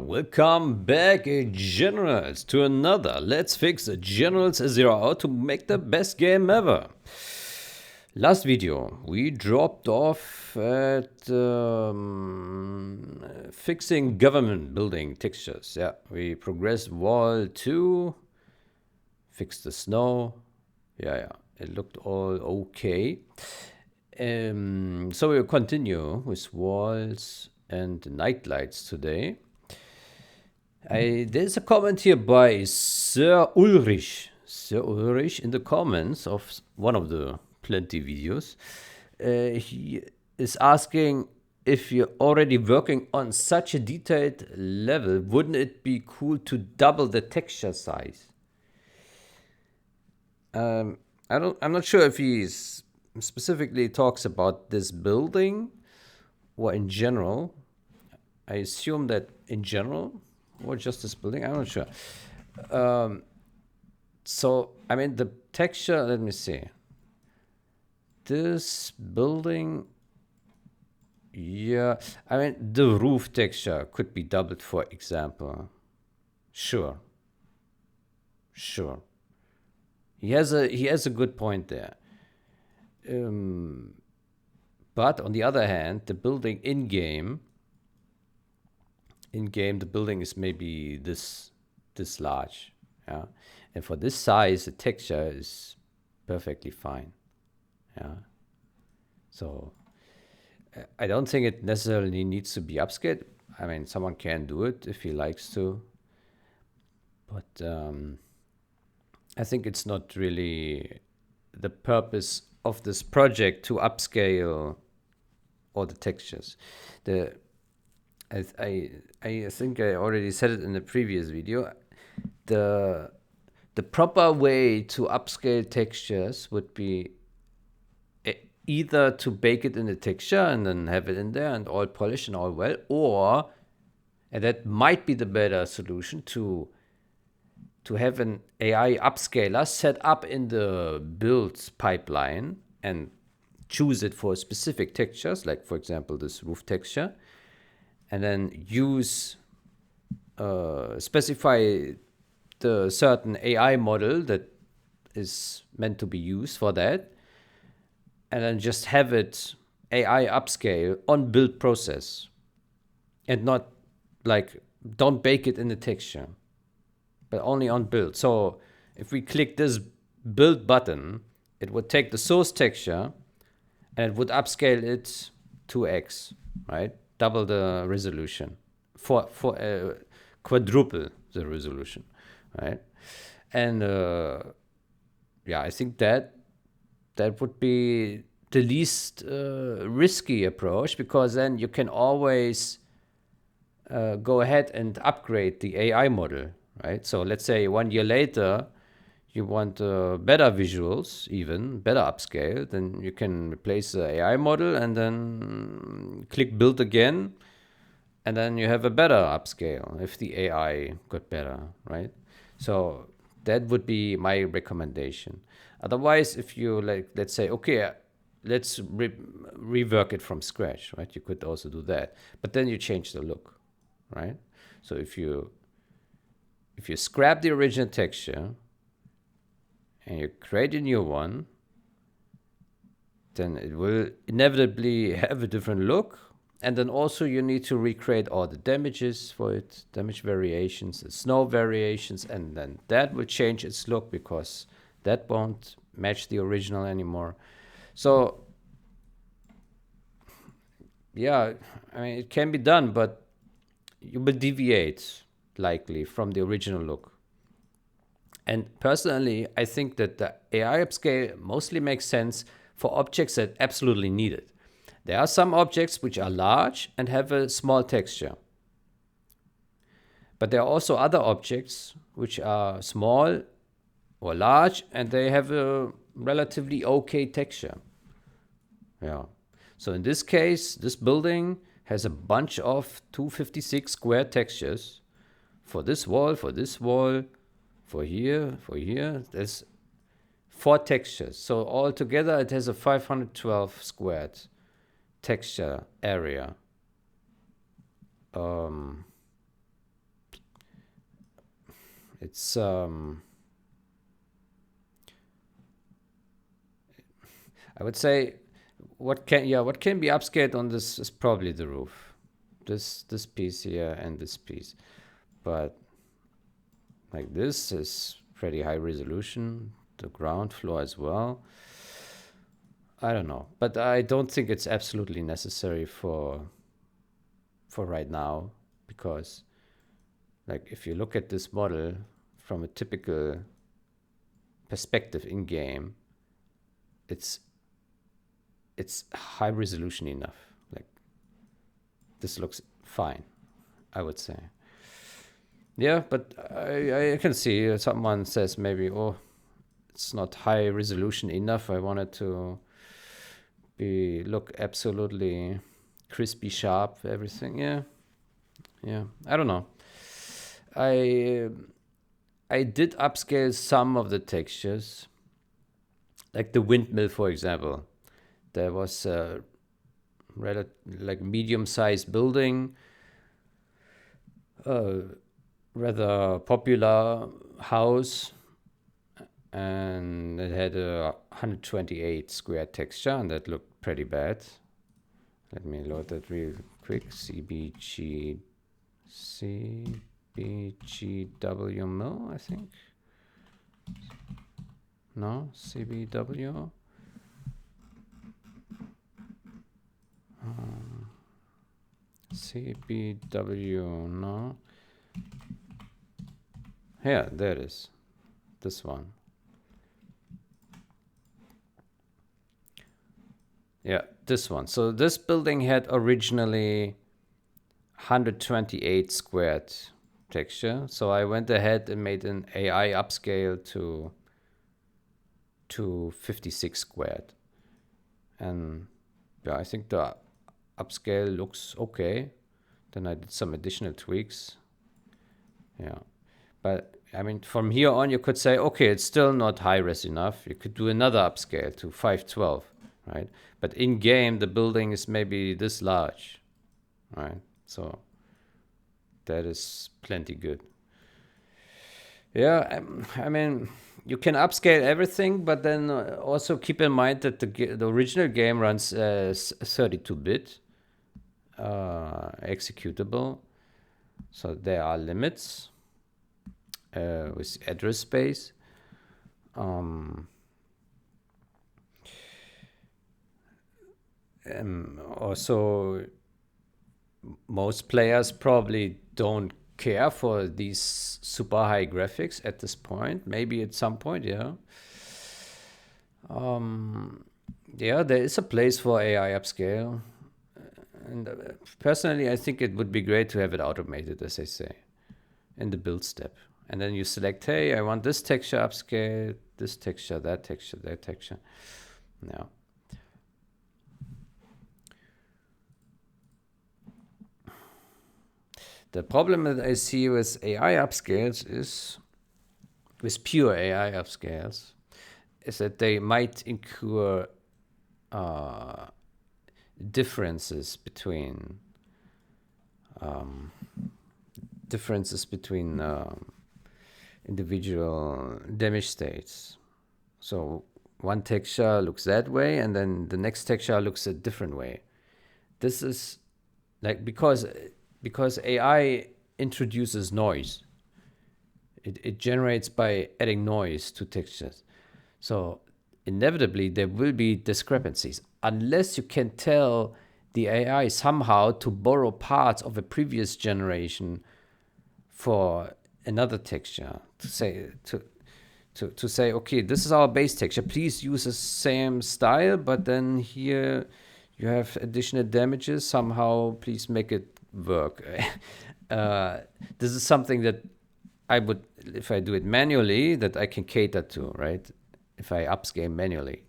Welcome back, generals, to another Let's Fix Generals Zero Out to make the best game ever. Last video, we dropped off at fixing government building textures. Yeah, we progressed wall 2, fixed the snow. Yeah, it looked all okay. So we'll continue with walls and night lights today. There's a comment here by Sir Ulrich. Sir Ulrich in the comments of one of the plenty videos. He is asking if you're already working on such a detailed level, wouldn't it be cool to double the texture size? I'm not sure if he specifically talks about this building or in general. I assume that in general, or just this building, I'm not sure. So, I mean, the texture, let me see. This building, yeah, I mean, the roof texture could be doubled, for example. Sure. He has a good point there. But on the other hand, the building in-game, the building is maybe this large, yeah, and for this size, the texture is perfectly fine, yeah. So I don't think it necessarily needs to be upscaled. I mean, someone can do it if he likes to, but I think it's not really the purpose of this project to upscale all the textures. I think I already said it in the previous video. The proper way to upscale textures would be either to bake it in the texture and then have it in there and all polished and all well, or, and that might be the better solution, to have an AI upscaler set up in the build pipeline and choose it for specific textures, like for example this roof texture, and then specify the certain AI model that is meant to be used for that, and then just have it AI upscale on build process, and not like, don't bake it in the texture, but only on build. So if we click this build button, it would take the source texture and it would upscale it 2x, right? Double the resolution, quadruple the resolution, right? And yeah, I think that would be the least risky approach, because then you can always go ahead and upgrade the AI model, right? So let's say 1 year later, you want better visuals, even better upscale, then you can replace the AI model and then click build again, and then you have a better upscale if the AI got better, right? So that would be my recommendation. Otherwise, if you, like, let's say, okay, let's rework it from scratch, right? You could also do that, but then you change the look, right? So if you scrap the original texture and you create a new one, then it will inevitably have a different look. And then also you need to recreate all the damages for it, damage variations, the snow variations, and then that will change its look, because that won't match the original anymore. So yeah, I mean, it can be done, but you will deviate likely from the original look. And personally, I think that the AI upscale mostly makes sense for objects that absolutely need it. There are some objects which are large and have a small texture. But there are also other objects which are small or large and they have a relatively okay texture. Yeah. So in this case, this building has a bunch of 256 square textures for this wall, for here. There's 4 textures. So altogether it has a 512 squared texture area. it's I would say what can be upscaled on this is probably the roof, this piece here and this piece, but like this is pretty high resolution, the ground floor as well. I don't know, but I don't think it's absolutely necessary for right now, because like if you look at this model from a typical perspective in game, it's high resolution enough. Like this looks fine, I would say. Yeah, but I can see someone says maybe, oh, it's not high resolution enough. I wanted to look absolutely crispy, sharp, everything. Yeah, I don't know. I did upscale some of the textures, like the windmill, for example. There was a like medium-sized building, rather popular house, and it had a 128 square texture, and that looked pretty bad. Let me load that real quick. CBGW mill, I think. No, CBW. CBW, no. Yeah, there it is. This one. Yeah, this one. So this building had originally 128 squared texture. So I went ahead and made an AI upscale to 56 squared. And yeah, I think the upscale looks okay. Then I did some additional tweaks. Yeah. But I mean, from here on, you could say, okay, it's still not high res enough. You could do another upscale to 512, right? But in game, the building is maybe this large, right? So that is plenty good. Yeah, I mean, you can upscale everything, but then also keep in mind that the original game runs as 32-bit executable. So there are limits with address space. Also, most players probably don't care for these super high graphics at this point. Maybe at some point, yeah. Yeah, there is a place for AI upscale. And personally, I think it would be great to have it automated, as I say, in the build step. And then you select, hey, I want this texture upscale, this texture, that texture, that texture. Yeah. The problem that I see with AI upscales is, with pure AI upscales, is that they might incur differences between individual damage states. So one texture looks that way, and then the next texture looks a different way. This is like because AI introduces noise. It generates by adding noise to textures. So inevitably there will be discrepancies unless you can tell the AI somehow to borrow parts of a previous generation for another texture, to say, okay, this is our base texture, please use the same style, but then here you have additional damages, somehow please make it work. This is something that I would, if I do it manually, that I can cater to, right? If I upscale manually.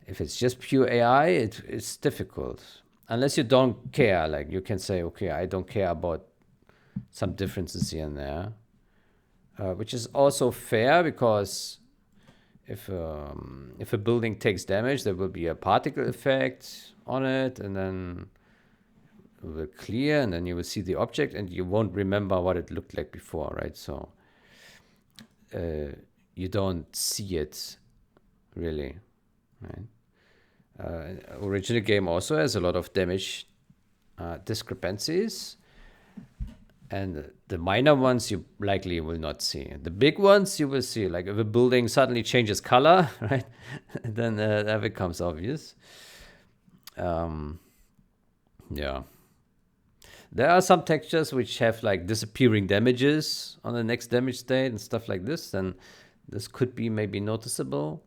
If it's just pure AI, it's difficult. Unless you don't care, like you can say, okay, I don't care about some differences here and there, which is also fair, because if a building takes damage, there will be a particle effect on it, and then it will clear, and then you will see the object, and you won't remember what it looked like before, right? So you don't see it really, right? Original game also has a lot of damage discrepancies, and the minor ones you likely will not see. The big ones you will see, like if a building suddenly changes color, right? Then that becomes obvious. Yeah. There are some textures which have like disappearing damages on the next damage state and stuff like this, then this could be maybe noticeable.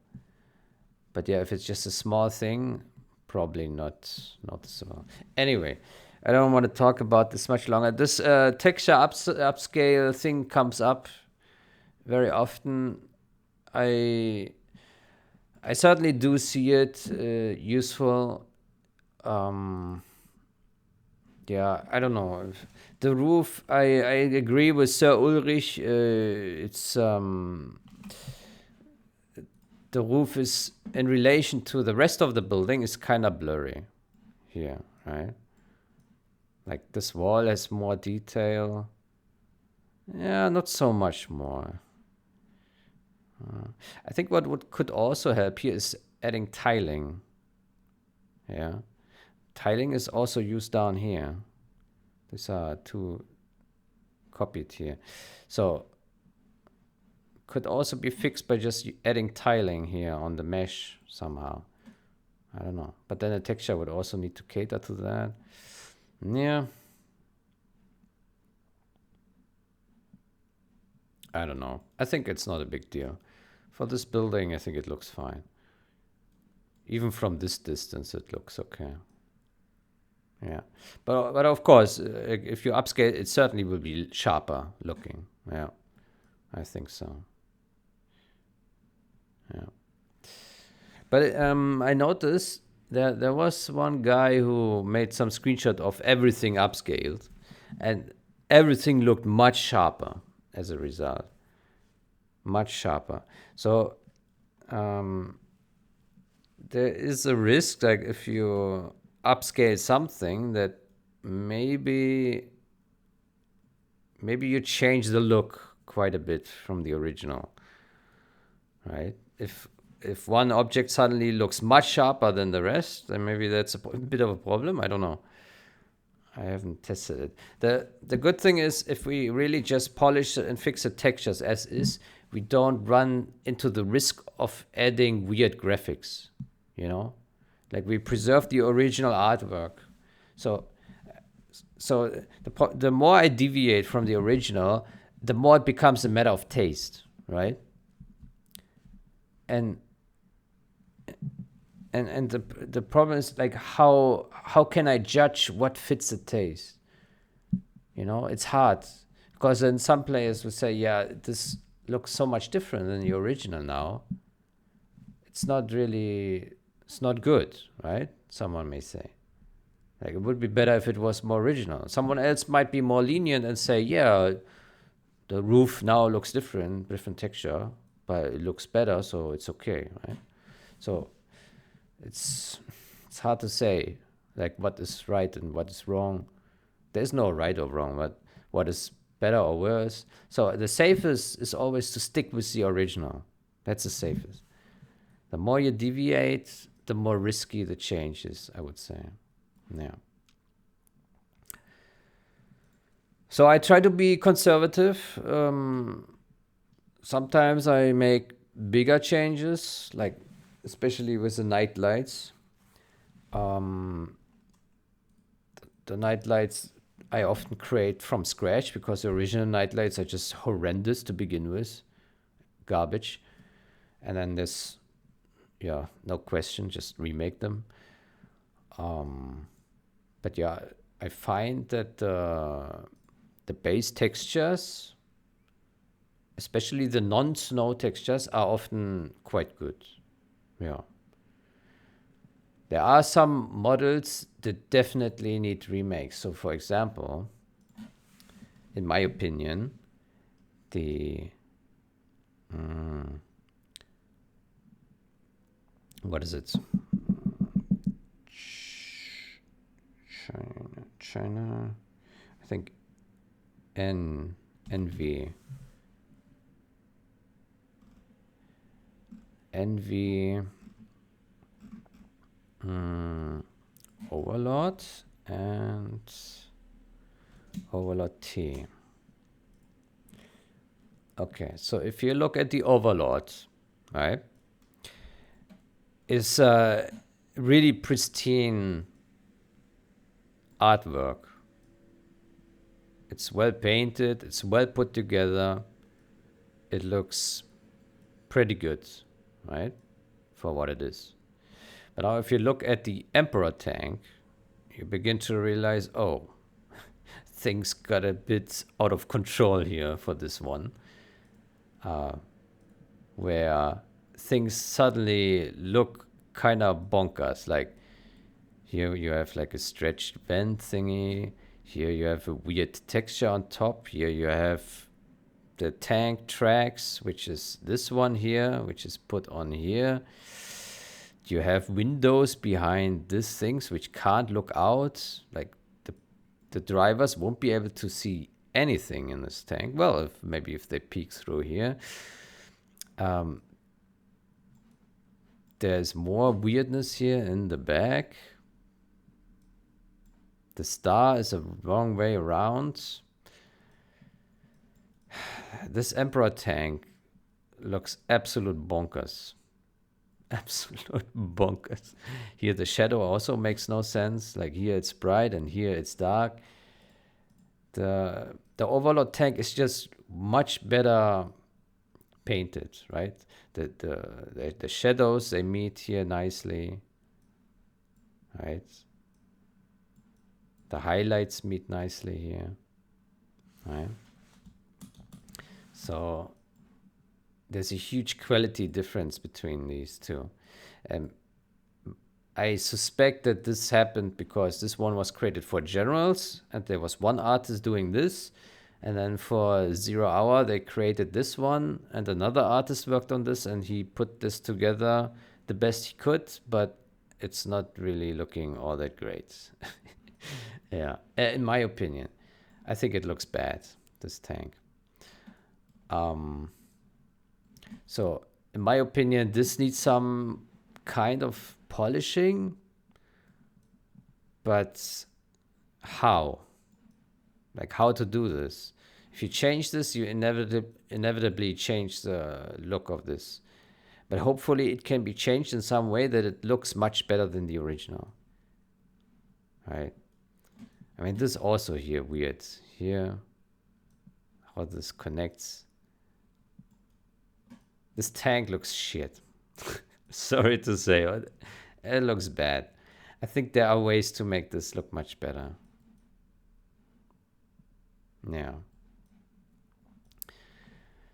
But yeah, if it's just a small thing, probably not noticeable. Anyway, I don't want to talk about this much longer. This texture upscale thing comes up very often. I certainly do see it useful. Yeah, I don't know. The roof, I agree with Sir Ulrich. It's the roof is in relation to the rest of the building is kind of blurry here, right? Like this wall has more detail. Yeah, not so much more. I think what could also help here is adding tiling. Yeah, tiling is also used down here. These are two copied here. So could also be fixed by just adding tiling here on the mesh somehow. I don't know. But then the texture would also need to cater to that. Yeah. I don't know. I think it's not a big deal. For this building, I think it looks fine. Even from this distance, it looks okay. Yeah. But of course, if you upscale, it certainly will be sharper looking. Yeah. I think so. Yeah. But I noticed there was one guy who made some screenshot of everything upscaled, and everything looked much sharper as a result. Much sharper. So there is a risk, like if you upscale something, that maybe you change the look quite a bit from the original, right? If one object suddenly looks much sharper than the rest, then maybe that's a bit of a problem. I don't know. I haven't tested it. The good thing is, if we really just polish and fix the textures as is, we don't run into the risk of adding weird graphics, you know? Like we preserve the original artwork. So the more I deviate from the original, the more it becomes a matter of taste, right? And the problem is, like, how can I judge what fits the taste? You know, it's hard, because then some players will say, yeah, this looks so much different than the original now. It's not good, right? Someone may say. Like, it would be better if it was more original. Someone else might be more lenient and say, yeah, the roof now looks different texture, but it looks better, so it's okay, right? So it's hard to say, like, what is right and what is wrong. There's no right or wrong, but what is better or worse. So the safest is always to stick with the original. That's the safest. The more you deviate, the more risky the change is, I would say. Yeah. So I try to be conservative. Sometimes I make bigger changes, like especially with the night lights. The night lights I often create from scratch, because the original night lights are just horrendous to begin with. Garbage. And then this, yeah, no question, just remake them. But yeah, I find that the base textures, especially the non-snow textures, are often quite good. Yeah. There are some models that definitely need remakes. So, for example, in my opinion, the what is it? China, I think NV. NV overload and overload T. Okay, so if you look at the overload, right, it's really pristine artwork. It's well painted, it's well put together. It looks pretty good, right, for what it is. But now if you look at the Emperor tank, you begin to realize, oh, things got a bit out of control here for this one. Where things suddenly look kind of bonkers. Like here you have like a stretched vent thingy. Here you have a weird texture on top. Here you have the tank tracks, which is this one here, which is put on here. You have windows behind these things which can't look out. Like the drivers won't be able to see anything in this tank. Well, maybe if they peek through here. There's more weirdness here in the back. The star is a wrong way around. This Emperor tank looks absolute bonkers. Absolute bonkers. Here the shadow also makes no sense. Like here it's bright and here it's dark. The Overlord tank is just much better painted, right? The shadows, they meet here nicely, right? The highlights meet nicely here, right? So there's a huge quality difference between these two. And I suspect that this happened because this one was created for generals and there was one artist doing this. And then for 0 Hour, they created this one and another artist worked on this and he put this together the best he could, but it's not really looking all that great. Yeah, in my opinion, I think it looks bad, this tank. So in my opinion, this needs some kind of polishing, but how? Like how to do this? If you change this, you inevitably change the look of this. But hopefully it can be changed in some way that it looks much better than the original. Right? I mean, this also here weird. Here, how this connects. This tank looks shit. Sorry to say, but it looks bad. I think there are ways to make this look much better. Yeah.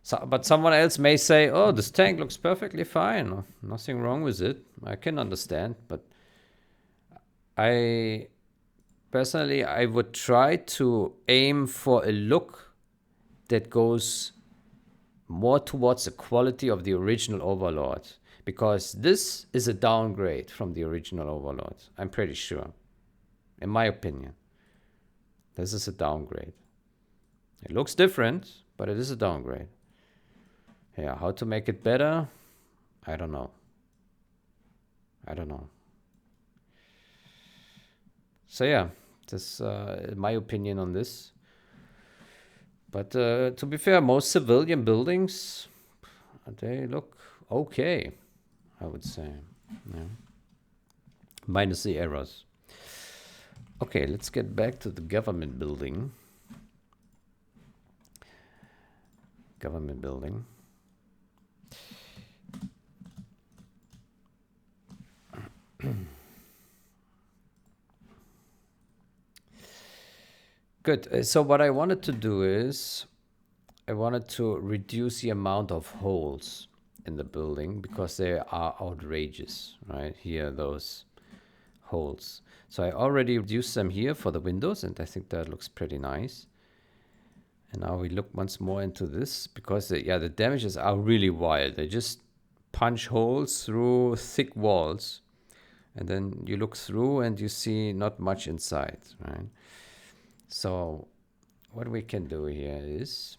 So, but someone else may say, oh, this tank looks perfectly fine. Nothing wrong with it. I can understand, but personally, I would try to aim for a look that goes more towards the quality of the original Overlord, because this is a downgrade from the original Overlord. I'm pretty sure. In my opinion, this is a downgrade. It looks different, but it is a downgrade. Yeah, how to make it better? I don't know. So yeah, this is my opinion on this. But to be fair, most civilian buildings, they look okay, I would say. Yeah. Minus the errors. Okay, let's get back to the government building. Government building. Good. So what I wanted to do is I wanted to reduce the amount of holes in the building because they are outrageous, right? Here, those holes. So I already reduced them here for the windows, and I think that looks pretty nice. And now we look once more into this because the damages are really wild. They just punch holes through thick walls, and then you look through and you see not much inside, right? So what we can do here is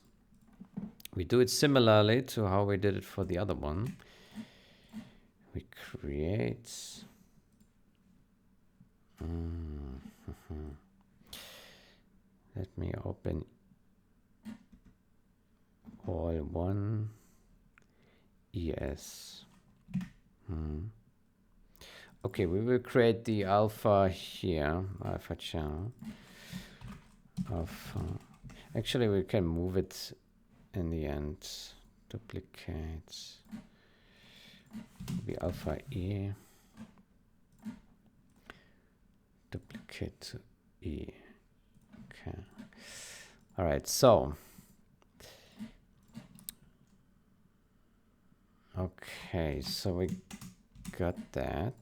we do it similarly to how we did it for the other one. we create let me open all one ES. Okay, we will create the alpha here, alpha channel. Alpha. Actually, we can move it in the end. Duplicate. The alpha E. Duplicate to E. Okay. All right, so. Okay, so we got that.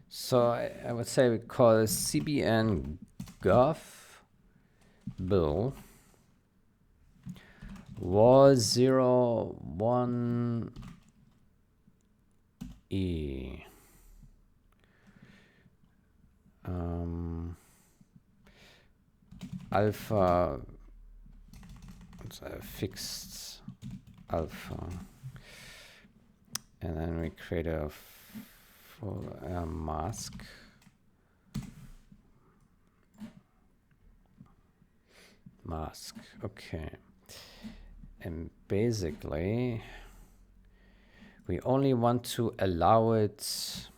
So I would say we call cbngovbuil was 01 E. Alpha, fixed alpha, and then we create a full mask. Mask, okay. And basically, we only want to allow it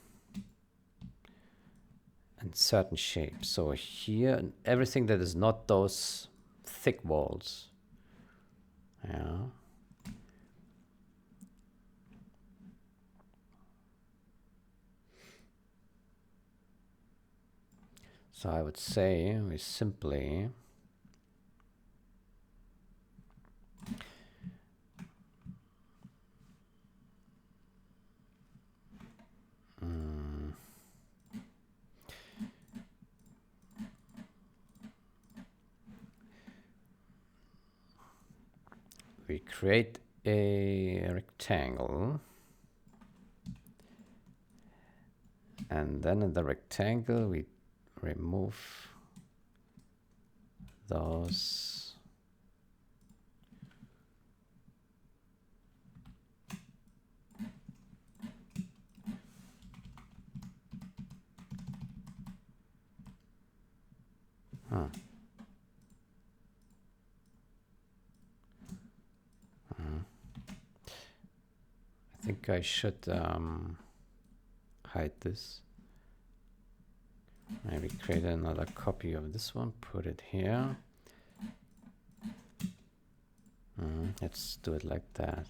in certain shapes. So here, everything that is not those thick walls. Yeah. So I would say we simply we create a rectangle, and then in the rectangle we remove those I think I should hide this. Maybe create another copy of this one, put it here. Let's do it like that.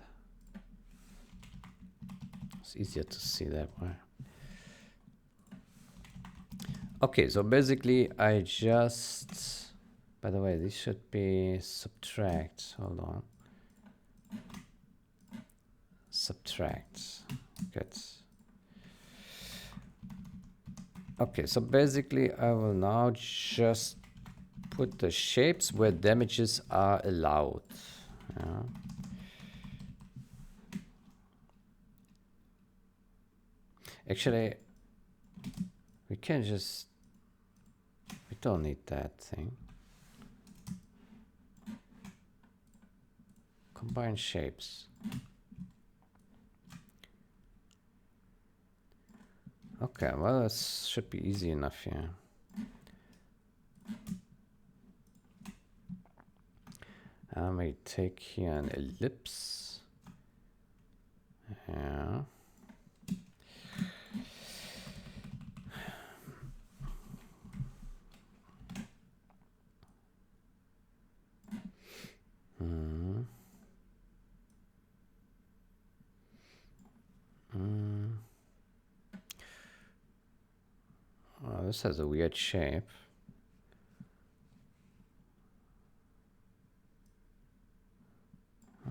It's easier to see that way. Okay, so basically I just, by the way, this should be subtract. Hold on. Subtract. Good. Okay, so basically I will now just put the shapes where damages are allowed. Yeah. Actually, we can just, we don't need that thing. Combine shapes. Okay, well, this should be easy enough here. I may take here an ellipse. Yeah. Oh, this has a weird shape.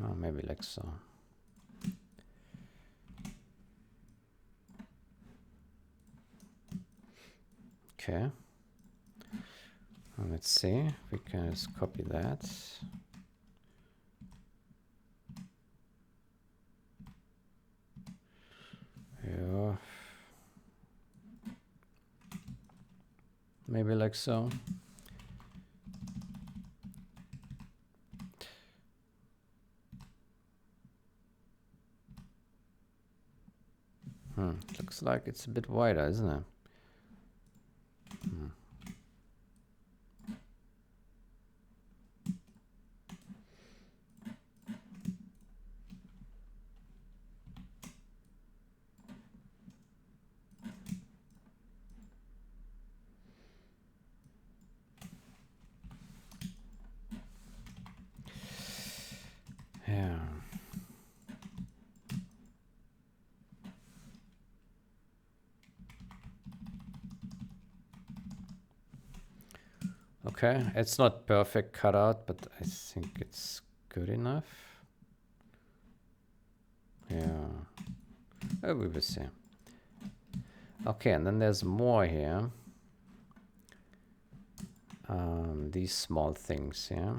Oh, maybe like so. Okay. Let's see. We can just copy that. Yeah. Maybe like so. Looks like it's a bit wider, isn't it? Yeah. Okay, it's not perfect cutout, but I think it's good enough. Yeah, we will see. Okay, and then there's more here. These small things, yeah.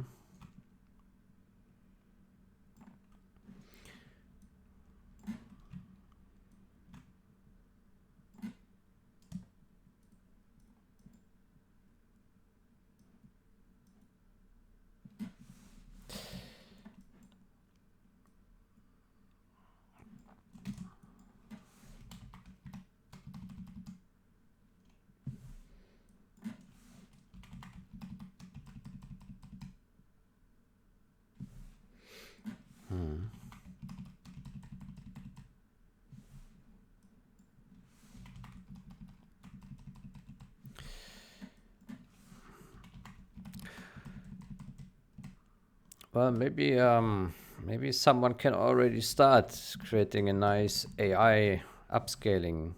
Well, maybe someone can already start creating a nice AI upscaling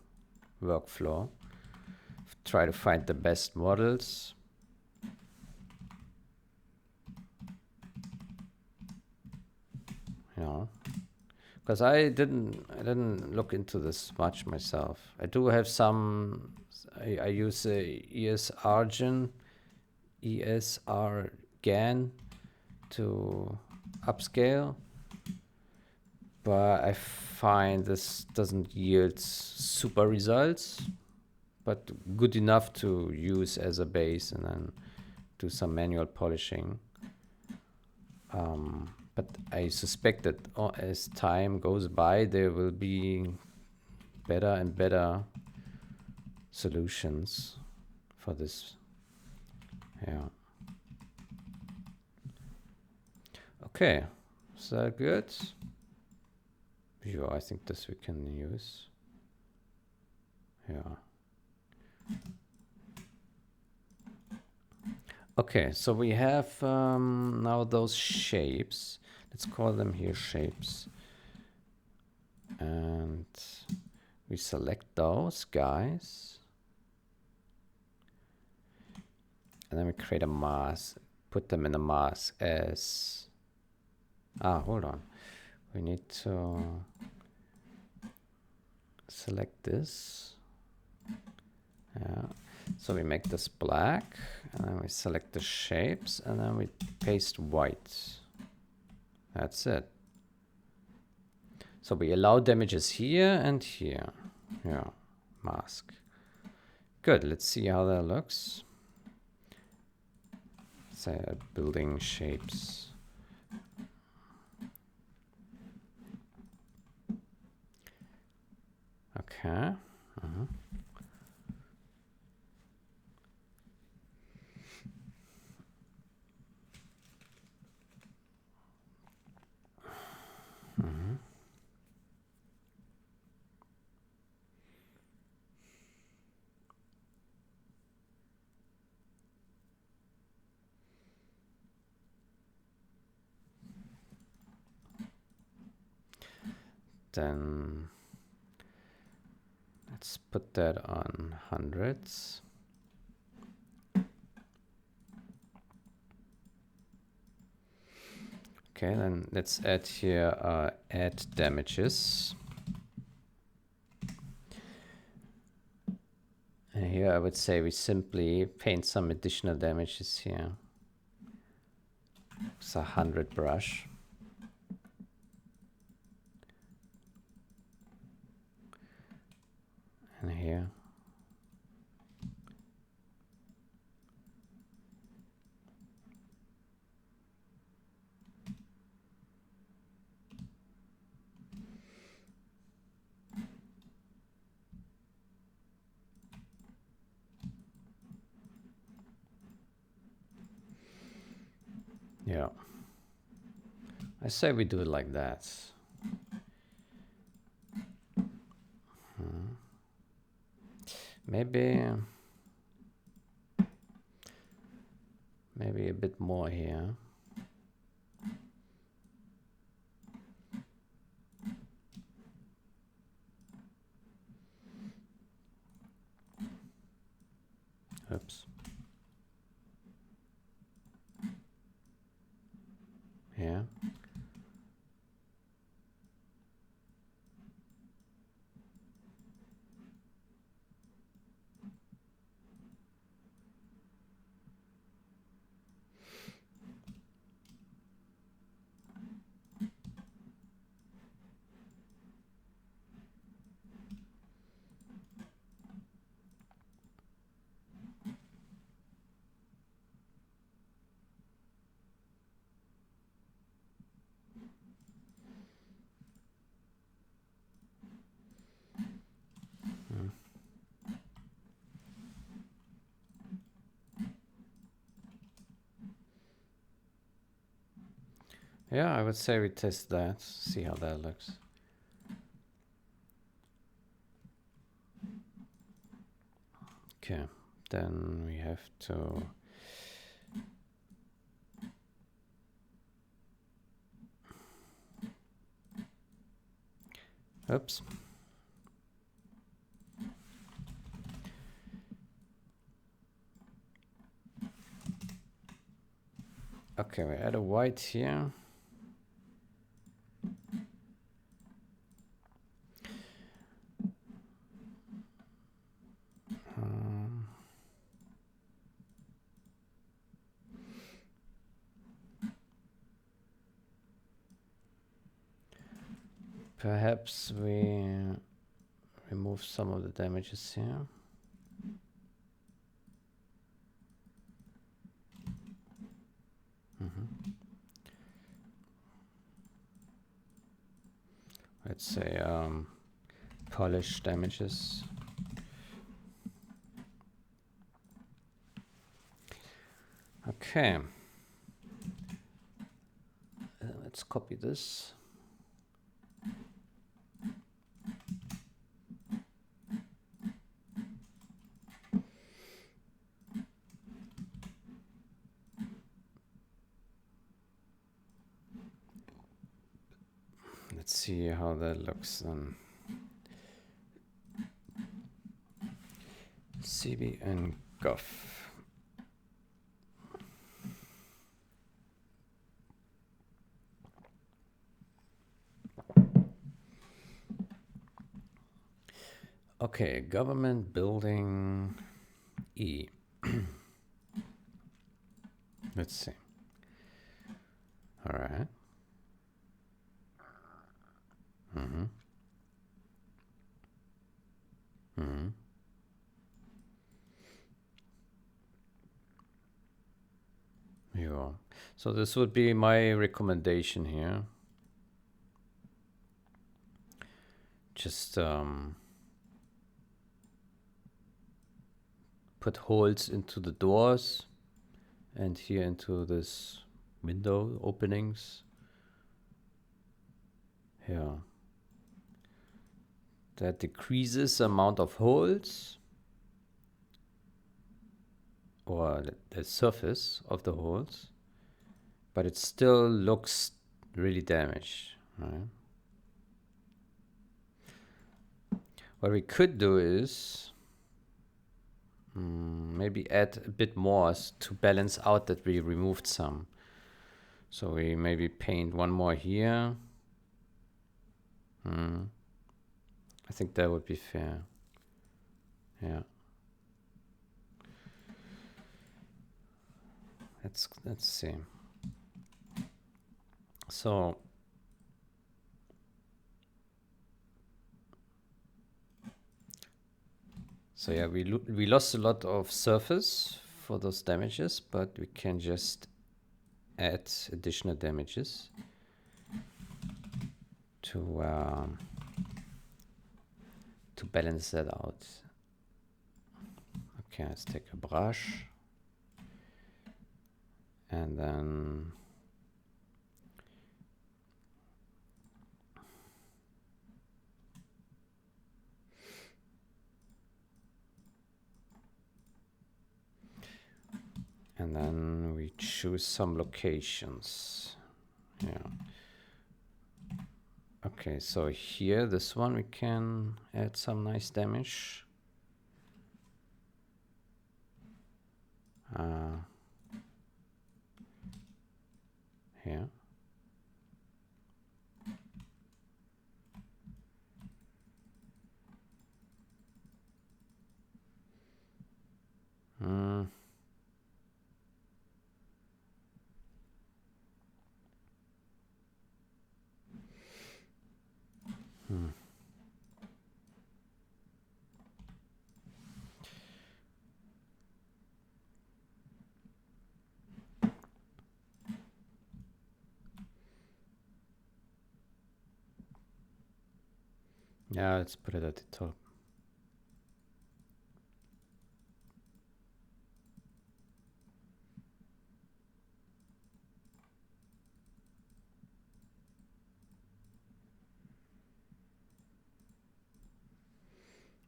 workflow. Try to find the best models. You know, because I didn't look into this much myself. I do have some. I use a ESR GAN to upscale, but I find this doesn't yield super results, but good enough to use as a base and then do some manual polishing. But I suspect that as time goes by, there will be better and better solutions for this. Yeah. Okay, is that good? Yeah, I think this we can use. Yeah. Okay, so we have now those shapes. Let's call them here shapes. And we select those guys. And then we create a mask, put them in a mask as... hold on. We need to select this. Yeah. So we make this black, and then we select the shapes, and then we paste white. That's it. So we allow damages here and here. Yeah, mask. Good, let's see how that looks. Say building shapes. Okay. Then let's put that on hundreds. Okay, then let's add here add damages. And here I would say we simply paint some additional damages here. It's 100 brush. And here. Yeah. I say we do it like that. Maybe a bit more here. Oops. Yeah. Yeah, I would say we test that, see how that looks. Okay, then we have to oops. Okay, we add a white here. Perhaps we remove some of the damages here. Let's say polish damages. Okay. Let's copy this. Let's see how that looks then. cbngovbuil. Okay, government building E. Let's see. All right. Yeah. So this would be my recommendation here. Just put holes into the doors and here into this window openings. Yeah. That decreases the amount of holes or the surface of the holes, but it still looks really damaged, right? What we could do is maybe add a bit more to balance out that we removed some. So we maybe paint one more here. I think that would be fair. Yeah. Let's see. So yeah, we lost a lot of surface for those damages, but we can just add additional damages to balance that out. Okay, let's take a brush and then And then we choose some locations. Yeah. Okay, so here, this one, we can add some nice damage. Here. Yeah, let's put it at the top.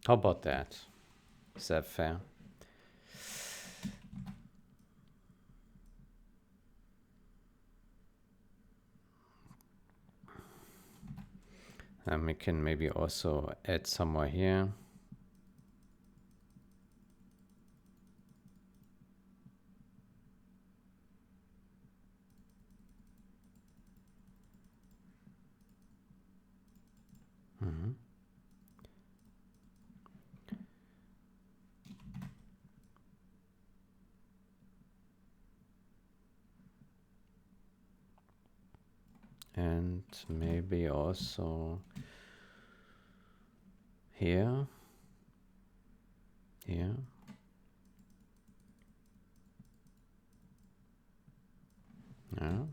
How about that? Is that fair? And we can maybe also add somewhere here. And maybe also here. Here. Yeah.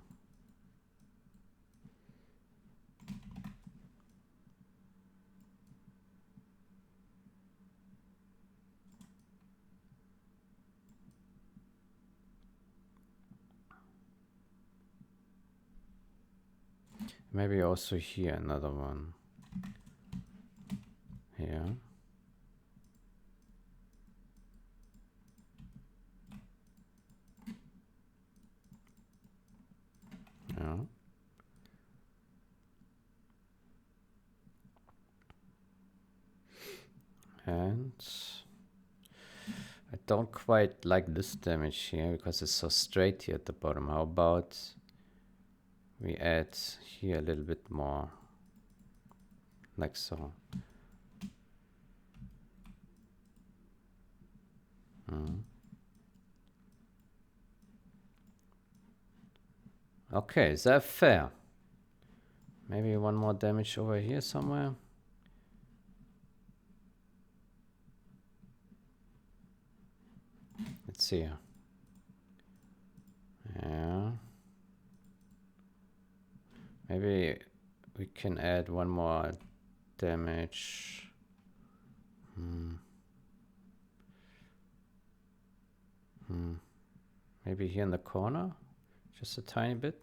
Maybe also here another one. Here. Yeah. And I don't quite like this damage here because it's so straight here at the bottom. How about we add here a little bit more, like so. Okay, is that fair? Maybe one more damage over here somewhere. Let's see. Yeah. Maybe we can add one more damage. Maybe here in the corner, just a tiny bit.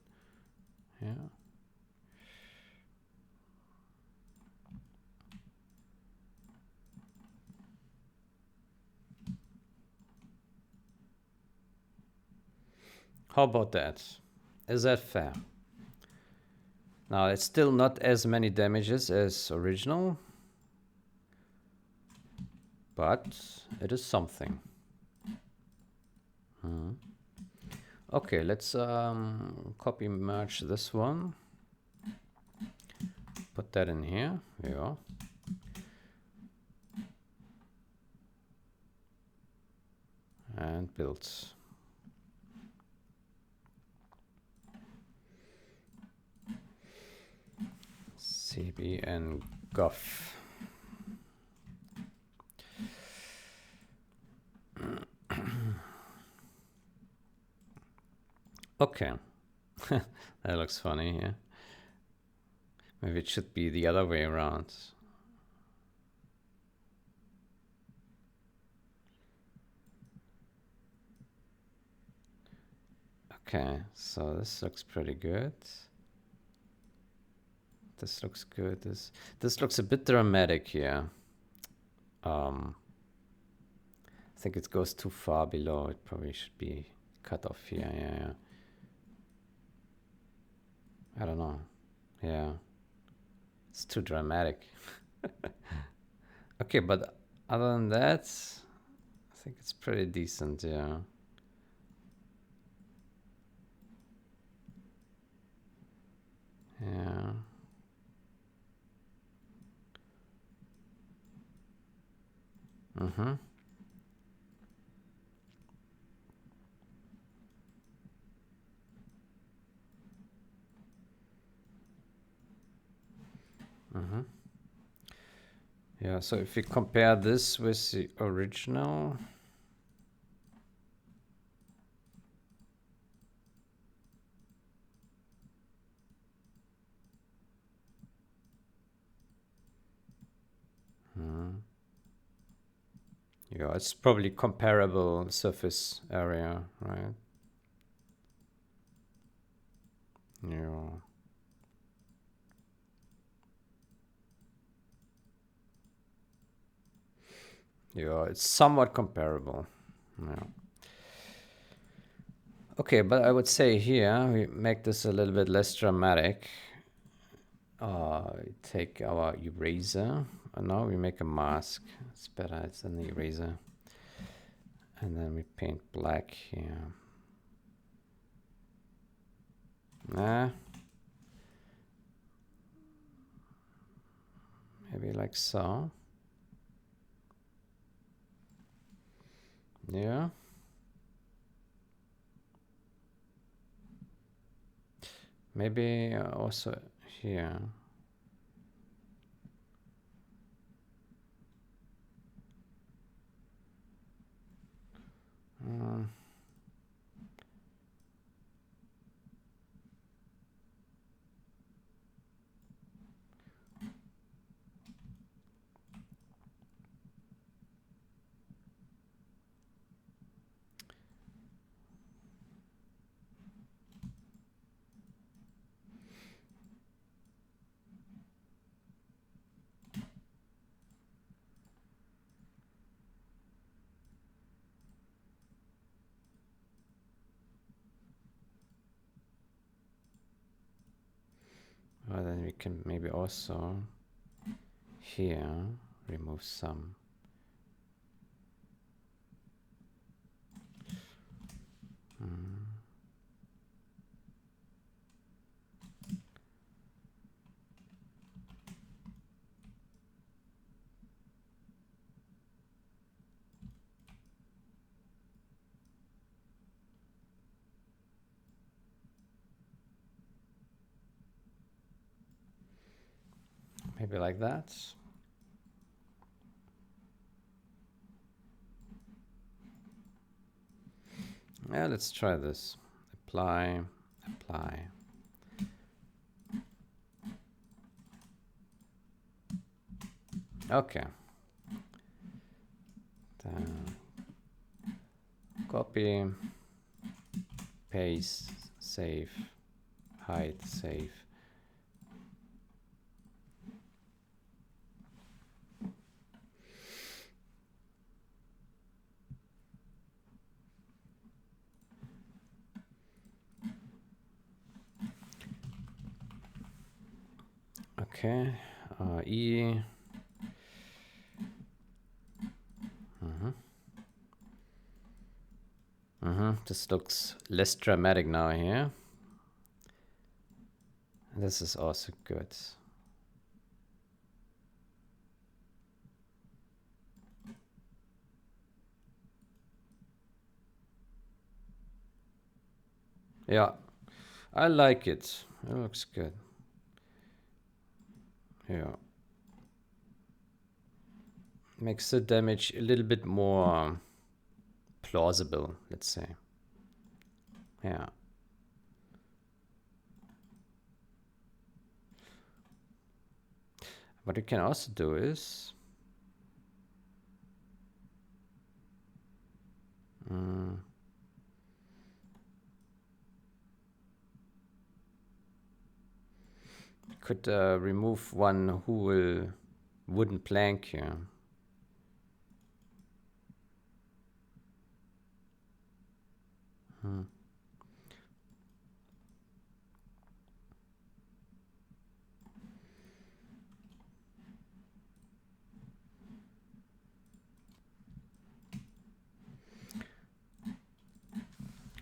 Yeah. How about that? Is that fair? Now, it's still not as many damages as original, but it is something. Okay, let's copy merge this one. Put that in here. There you go. And build. cbngovbuil. Okay. That looks funny, yeah. Maybe it should be the other way around. Okay, so this looks pretty good. This looks good. This looks a bit dramatic here. I think it goes too far below. It probably should be cut off here. Yeah. I don't know. Yeah. It's too dramatic. Okay, but other than that, I think it's pretty decent, yeah. Yeah. Mm-hmm. Mm-hmm. Yeah, so if you compare this with the original, yeah, it's probably comparable surface area, right? Yeah. Yeah, it's somewhat comparable. Yeah. Okay, but I would say here we make this a little bit less dramatic. Take our eraser, and now we make a mask. It's better, it's an eraser. And then we paint black here. Maybe like so. Yeah. Maybe also here. Well, then we can maybe also here remove some. Maybe like that. Yeah, let's try this. Apply, apply. Okay. Then copy, paste, save, hide, save. Okay, E. This looks less dramatic now here. This is also good. Yeah, I like it. It looks good. Yeah. Makes the damage a little bit more plausible, let's say. Yeah. What you can also do is could remove one wooden plank here.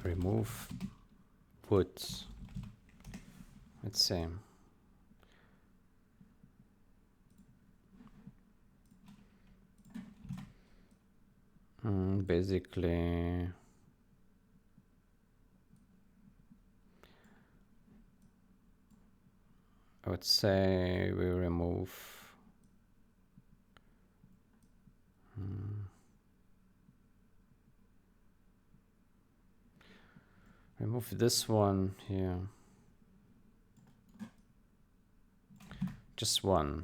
Remove woods. Let's see. Basically, I would say we remove remove this one here. Just one.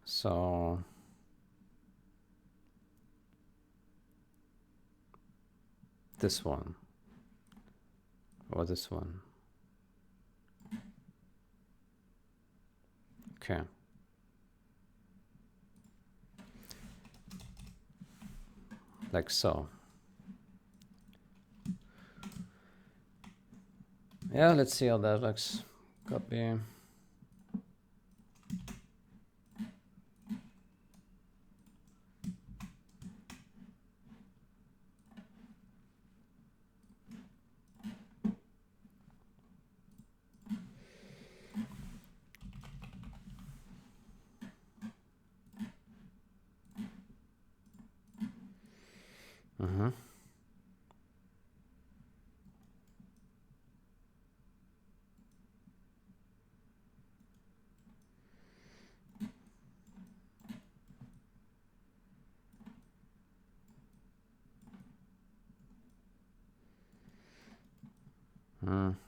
So this one or this one. Okay. Like so. Yeah, let's see how that looks. Copy.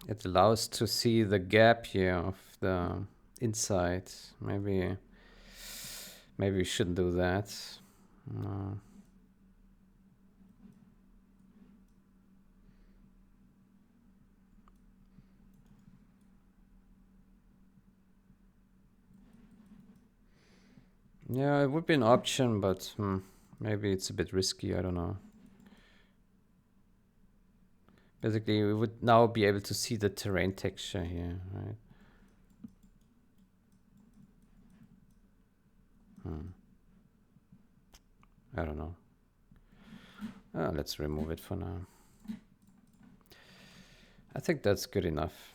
It allows to see the gap here of the inside. Maybe we shouldn't do that. No. Yeah, it would be an option, but maybe it's a bit risky. I don't know. Basically, we would now be able to see the terrain texture here, right? I don't know. Let's remove it for now. I think that's good enough.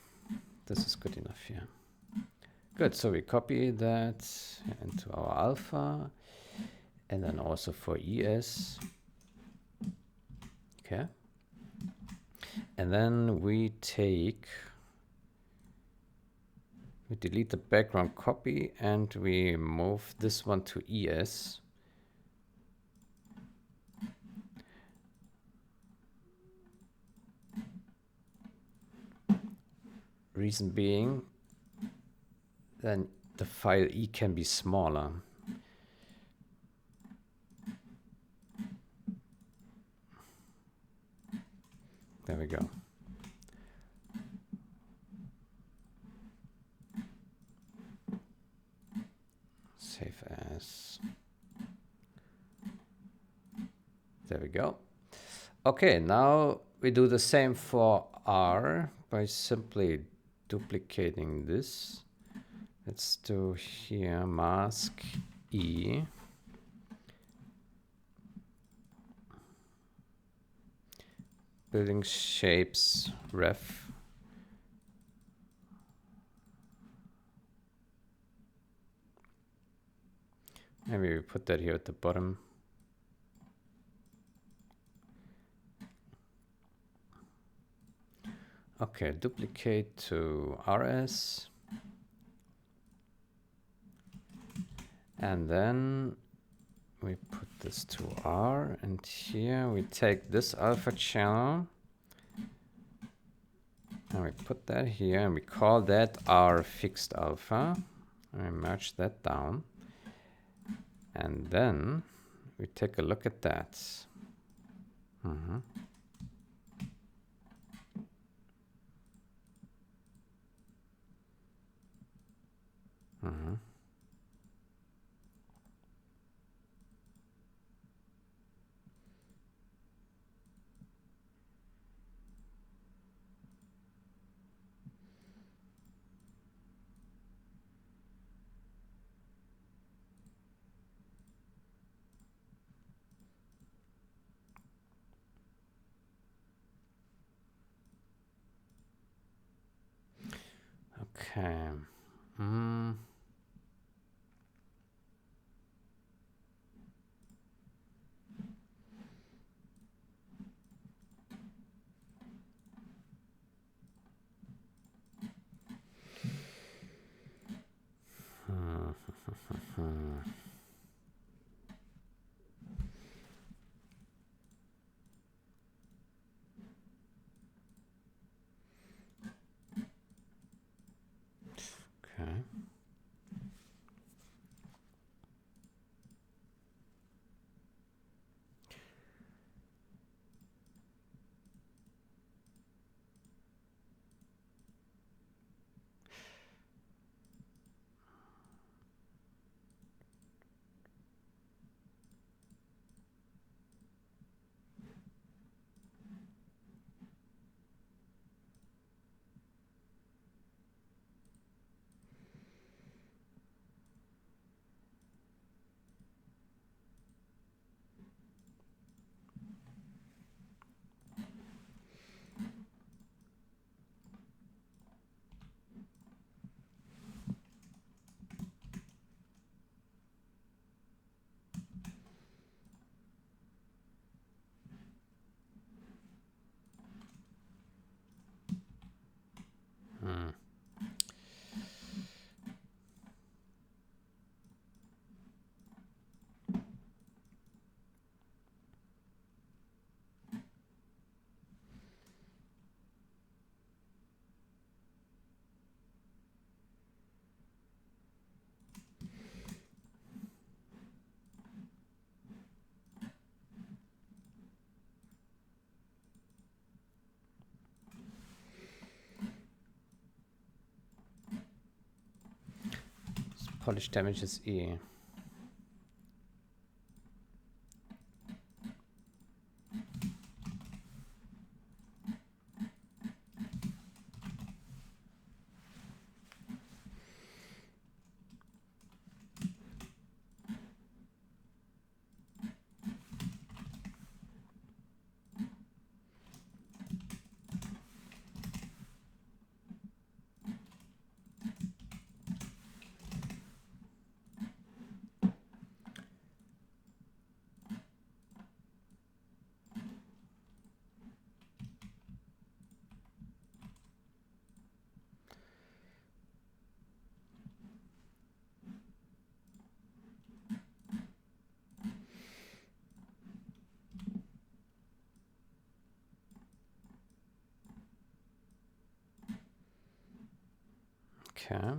This is good enough, yeah. Good, so we copy that into our alpha and then also for ES. Okay. And then we delete the background copy and we move this one to ES. Reason being, then the file E can be smaller. There we go. Save as. There we go. Okay, now we do the same for R by simply duplicating this. Let's do here mask E. Building shapes ref. Maybe we put that here at the bottom. Okay, duplicate to RS. And then we put this to R, and here we take this alpha channel and we put that here and we call that R fixed alpha. And we merge that down. And then we take a look at that. Okay. Mm. Okay. So polish damage is E. Okay.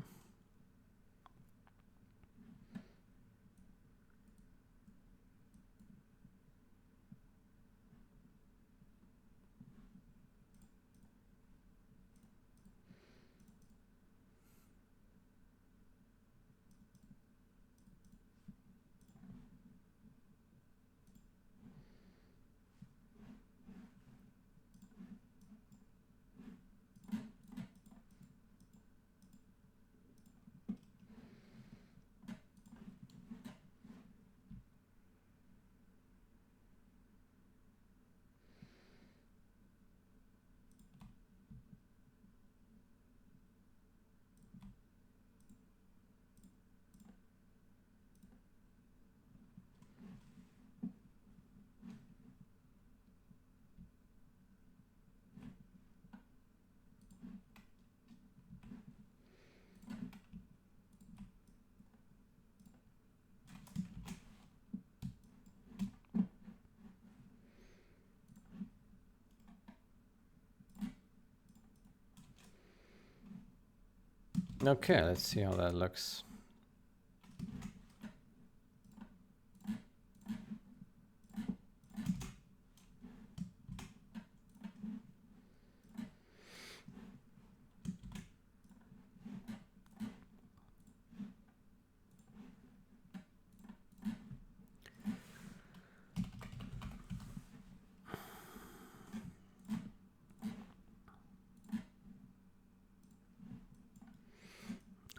Okay, let's see how that looks.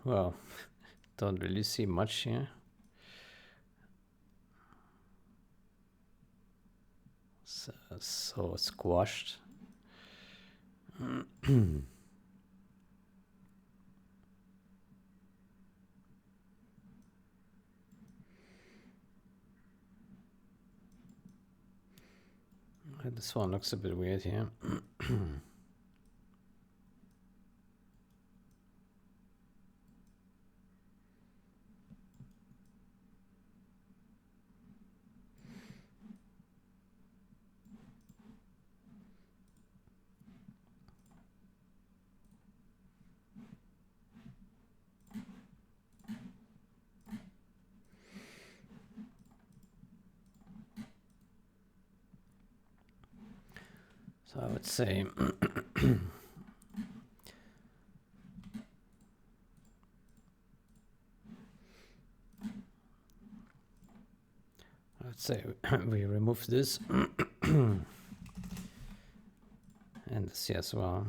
Well, don't really see much here. So squashed. This one looks a bit weird here. So I would say we remove this and this here as well.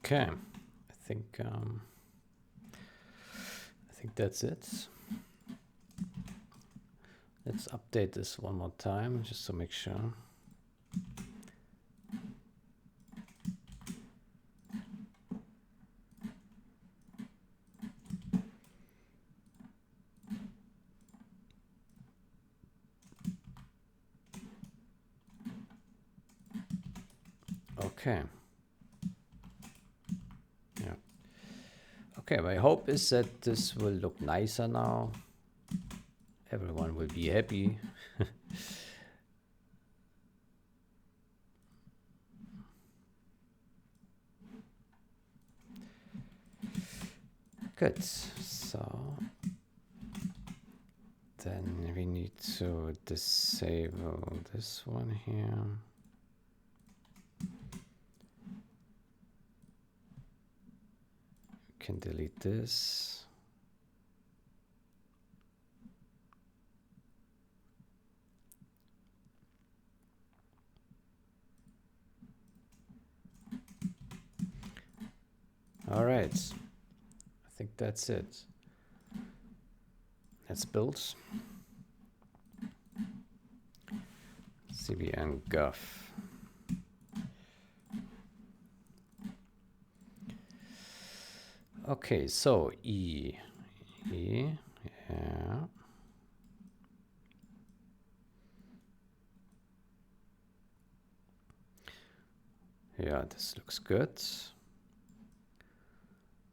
Okay, I think that's it. Let's update this one more time just to make sure. Okay. Yeah. Okay, my hope is that this will look nicer now. Everyone will be happy. Good. So then we need to disable this one here. We can delete this. All right, I think that's it. Let's build cbngovbuil. Okay, so yeah. Yeah, this looks good.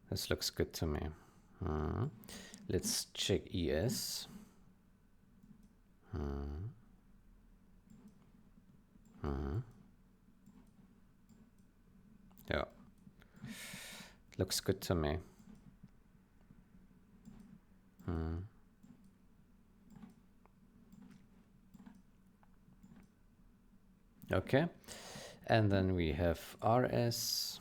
This looks good to me. Let's check ES. Yeah, looks good to me. Okay, and then we have RS.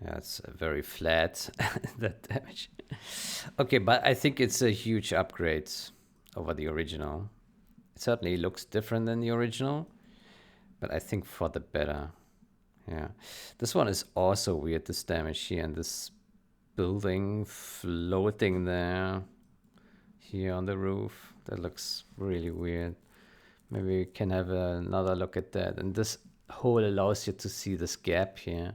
That's very flat, that damage. Okay, but I think it's a huge upgrade over the original. It certainly looks different than the original, but I think for the better. Yeah, this one is also weird, this damage here, and this building floating there here on the roof. That looks really weird. Maybe we can have another look at that. And this hole allows you to see this gap here.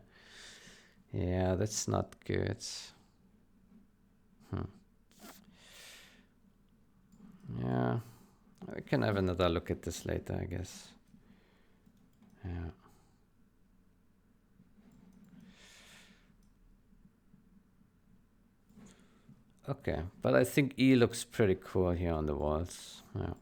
Yeah, that's not good. Yeah, we can have another look at this later, I guess. Yeah. Okay, but I think E looks pretty cool here on the walls. Yeah.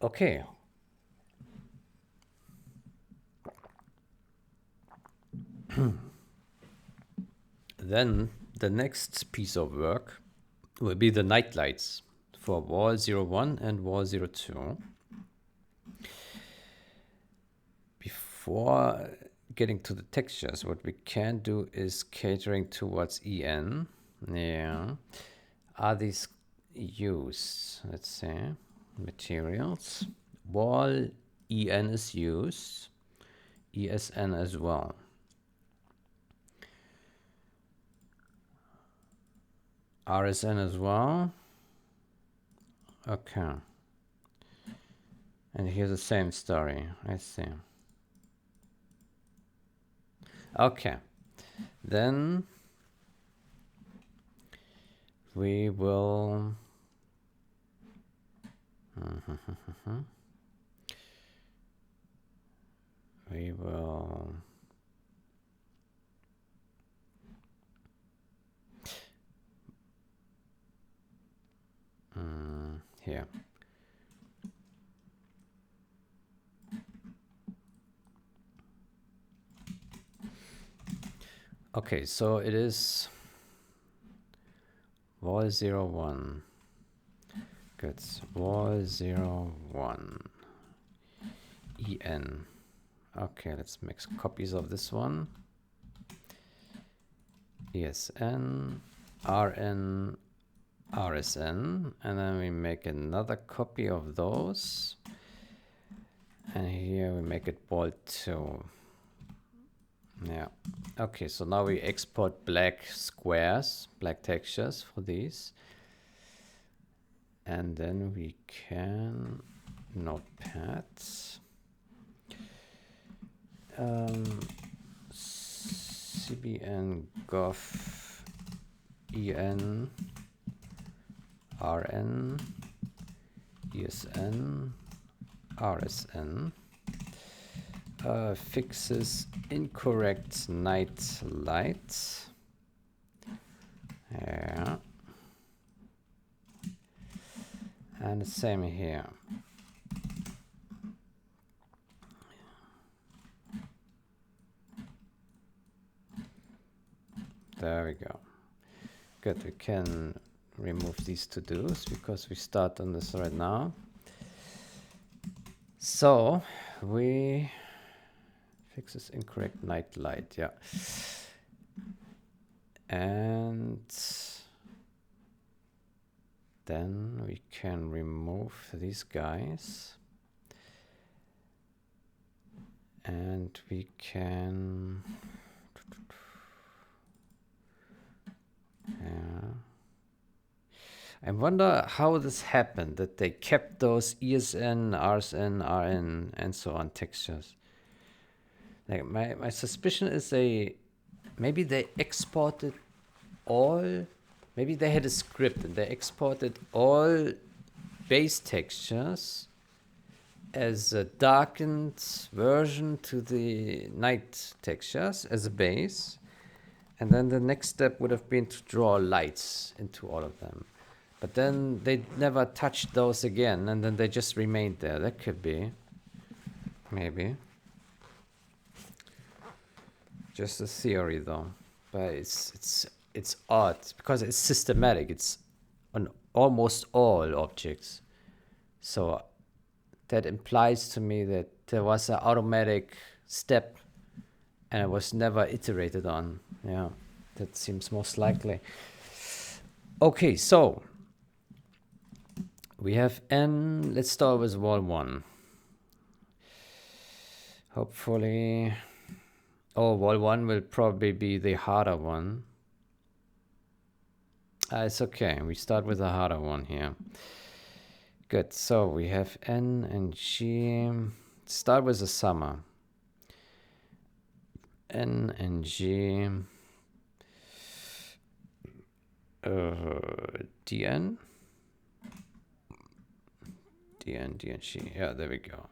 Okay. Then the next piece of work will be the night lights for wall 01 and wall 02. Before getting to the textures, what we can do is catering towards EN. Yeah. Are these used? Let's see. Materials. Wall EN is used. ESN as well. RSN as well. Okay. And here's the same story. I see. Okay. Then we will here. Okay, so it is wall 01. Good. Wall 01. EN. Okay, let's make copies of this one. ESN, RN, RSN, and then we make another copy of those. And here we make it wall 2. Yeah. Okay, so now we export black squares, black textures for these. And then we can notepad. cbngovbuil en rn esn rsn. fixes incorrect night light. Yeah. And the same here. There we go. Good, we can remove these to-dos because we start on this right now. So we fixes incorrect night light, yeah. And then we can remove these guys. And we can... Yeah. I wonder how this happened, that they kept those ESN, RSN, RN, and so on textures. Like my suspicion is maybe they exported all, maybe they had a script and they exported all base textures as a darkened version to the night textures as a base. And then the next step would have been to draw lights into all of them. But then they never touched those again, and then they just remained there. That could be. Maybe. Just a theory, though. But it's odd, because it's systematic. It's on almost all objects. So that implies to me that there was an automatic step, and it was never iterated on. Yeah, that seems most likely. Okay, so we have N. Let's start with wall 1. Hopefully... Oh, wall 1 will probably be the harder one. It's okay. We start with the harder one here. Good. So we have N and G. Start with the summer. N and G. DN. DNG. Yeah, there we go.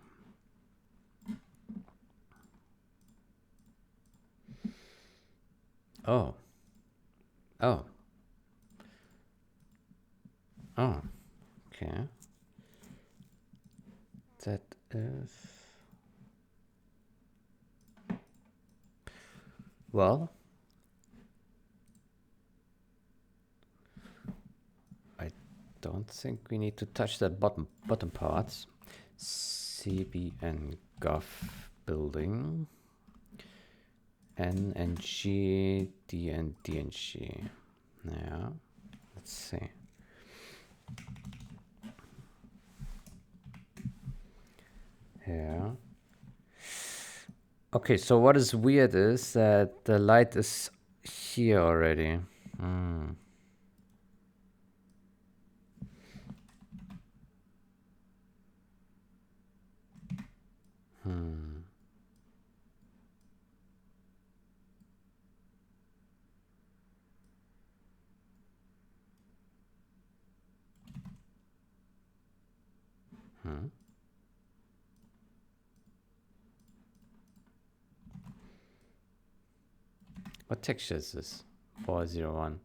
Oh. Oh. Oh. Okay. That is... Well... I don't think we need to touch that bottom part. cbngovbuil. N and G, D and G. Yeah, let's see. Yeah. Okay, so what is weird is that the light is here already. What texture is this? 401.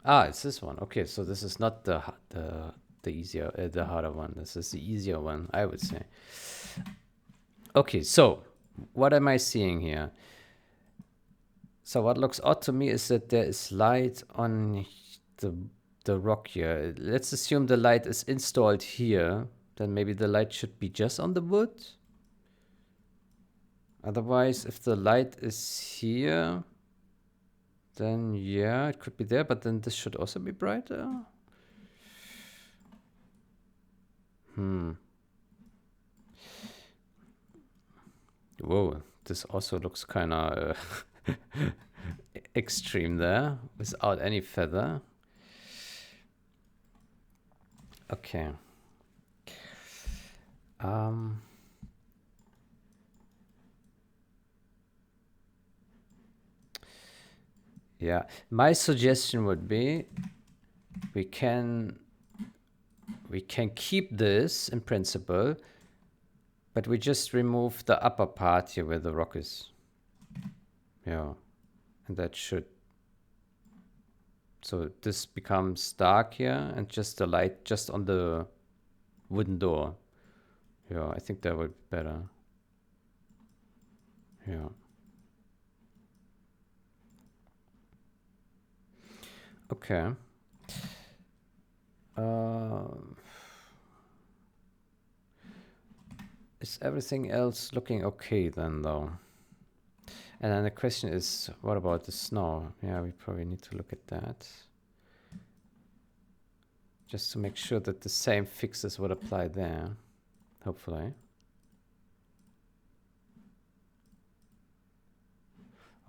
Ah, it's this one. Okay, so this is not the easier, the harder one. This is the easier one, I would say. Okay, so what am I seeing here? So what looks odd to me is that there is light on the rock here. Let's assume the light is installed here. Then maybe the light should be just on the wood. Otherwise, if the light is here, then yeah, it could be there, but then this should also be brighter. Whoa, this also looks kind of extreme there, without any feather. Okay. Yeah, my suggestion would be we can we can keep this in principle, but we just remove the upper part here where the rock is. Yeah, and that should, so this becomes dark here and just the light just on the wooden door. Yeah, I think that would be better. Yeah. Okay. Is everything else looking okay then, though? And then the question is, what about the snow? Yeah, we probably need to look at that. Just to make sure that the same fixes would apply there, hopefully.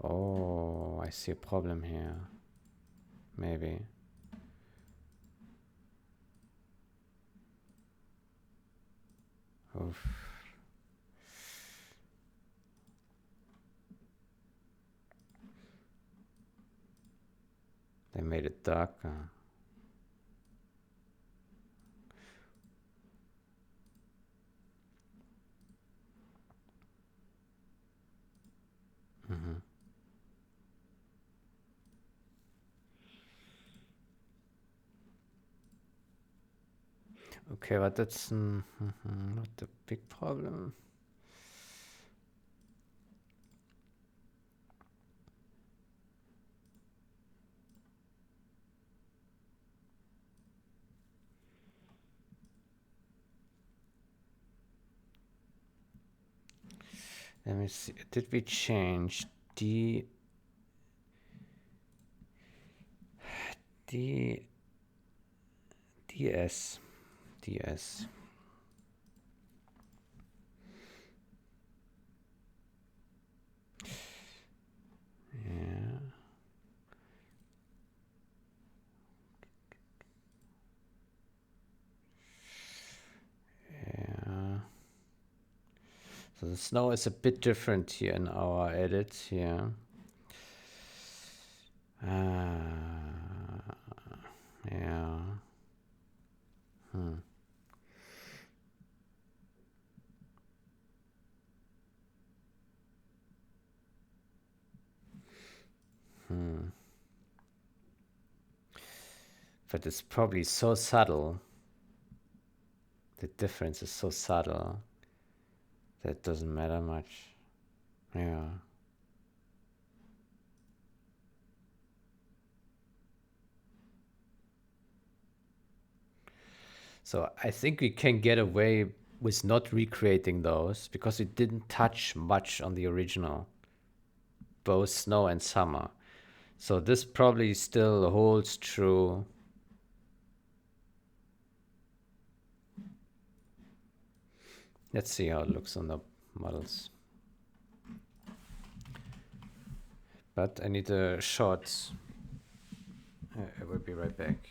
Oh, I see a problem here. Maybe. Oof. They made it darker. Okay, but that's not a big problem. Let me see. Did we change D DS? DS. Yeah. Yeah. So the snow is a bit different here in our edit here. Yeah. But it's probably so subtle. The difference is so subtle that it doesn't matter much. Yeah. So I think we can get away with not recreating those because it didn't touch much on the original, both snow and summer. So this probably still holds true. Let's see how it looks on the models. But I need a short. I will be right back.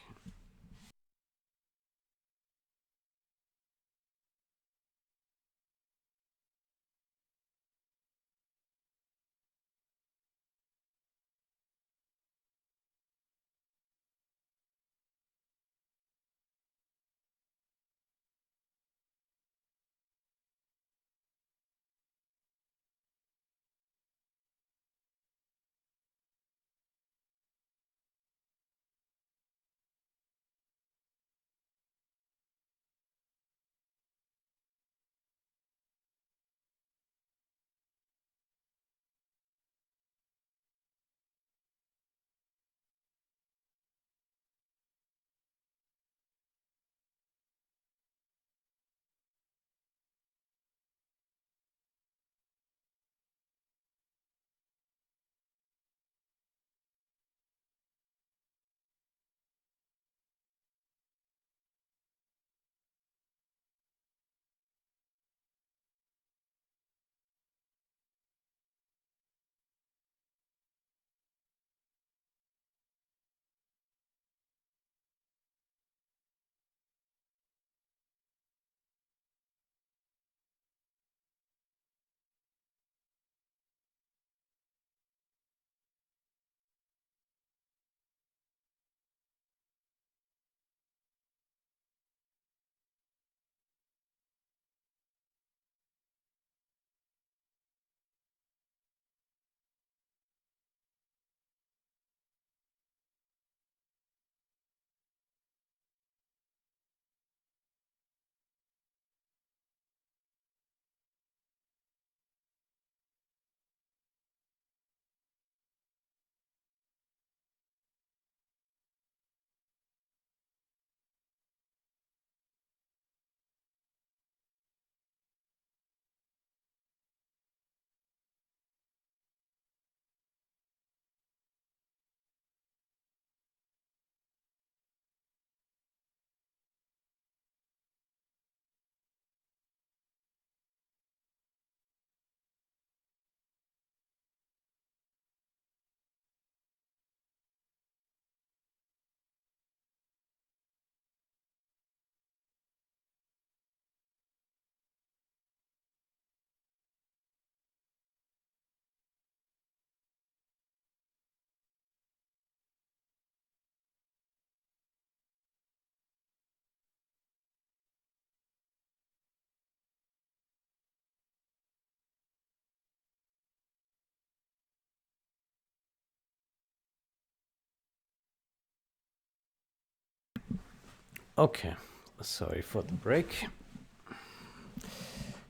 Okay, sorry for the break.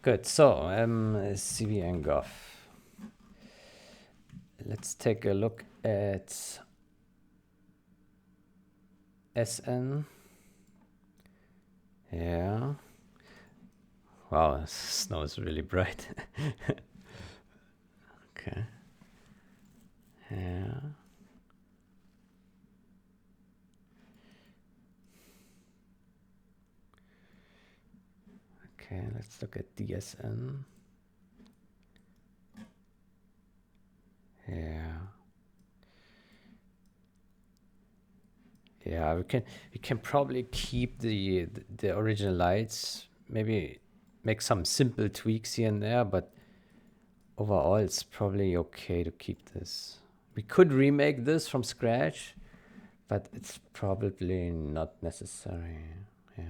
Good, so cbngov. Let's take a look at SN. Yeah. Wow, the snow is really bright. Okay. Yeah. Okay, let's look at DSN. Yeah. Yeah, we can probably keep the original lights, maybe make some simple tweaks here and there, but overall it's probably okay to keep this. We could remake this from scratch, but it's probably not necessary. Yeah.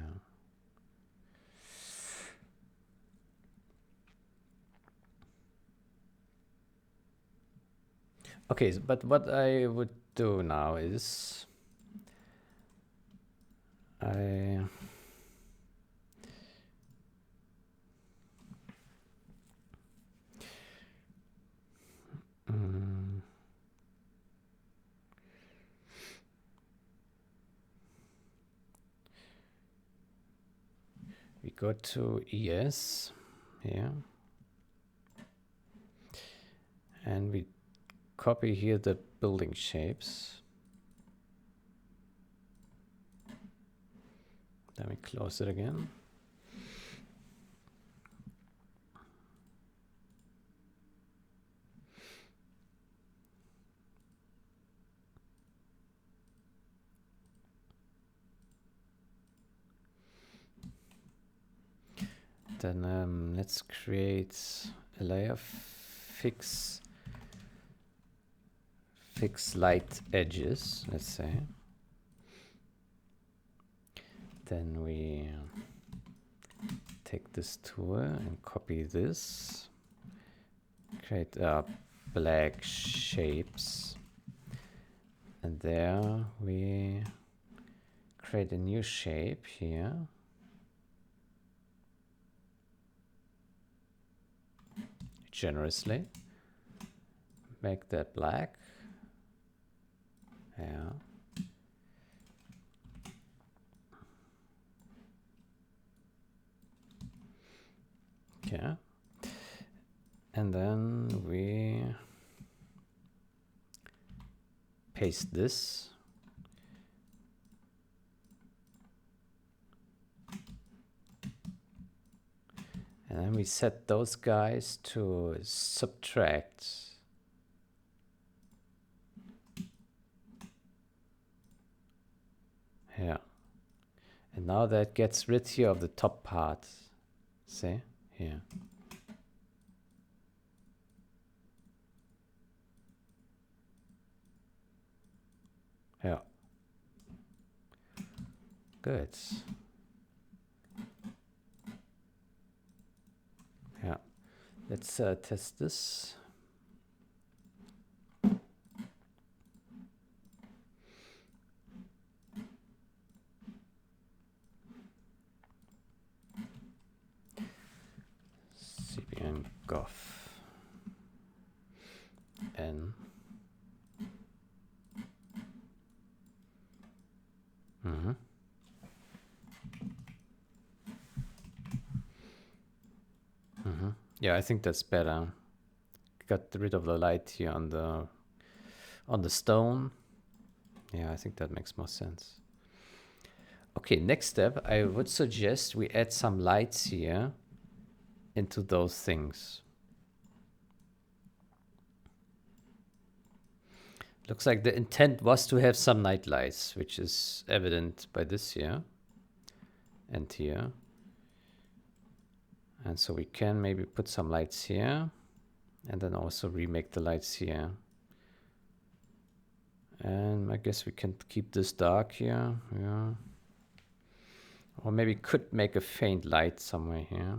Okay, but what I would do now is I we go to ES here, and we copy here the building shapes. Then we close it again. Then let's create a layer, fix light edges, let's say. Then we take this tool and copy this, create black shapes, and there we create a new shape here. Generously make that black. Yeah. Okay. And then we paste this. And then we set those guys to subtract. Yeah. And now that gets rid here of the top part. See? Here. Yeah. Good. Yeah. Let's test this. cbngovbuil. Yeah, I think that's better. Got rid of the light here on the stone. Yeah, I think that makes more sense. Okay, next step, I would suggest we add some lights here into those things. Looks like the intent was to have some night lights, which is evident by this here and here. And so we can maybe put some lights here and then also remake the lights here. And I guess we can keep this dark here. Yeah. Or maybe could make a faint light somewhere here.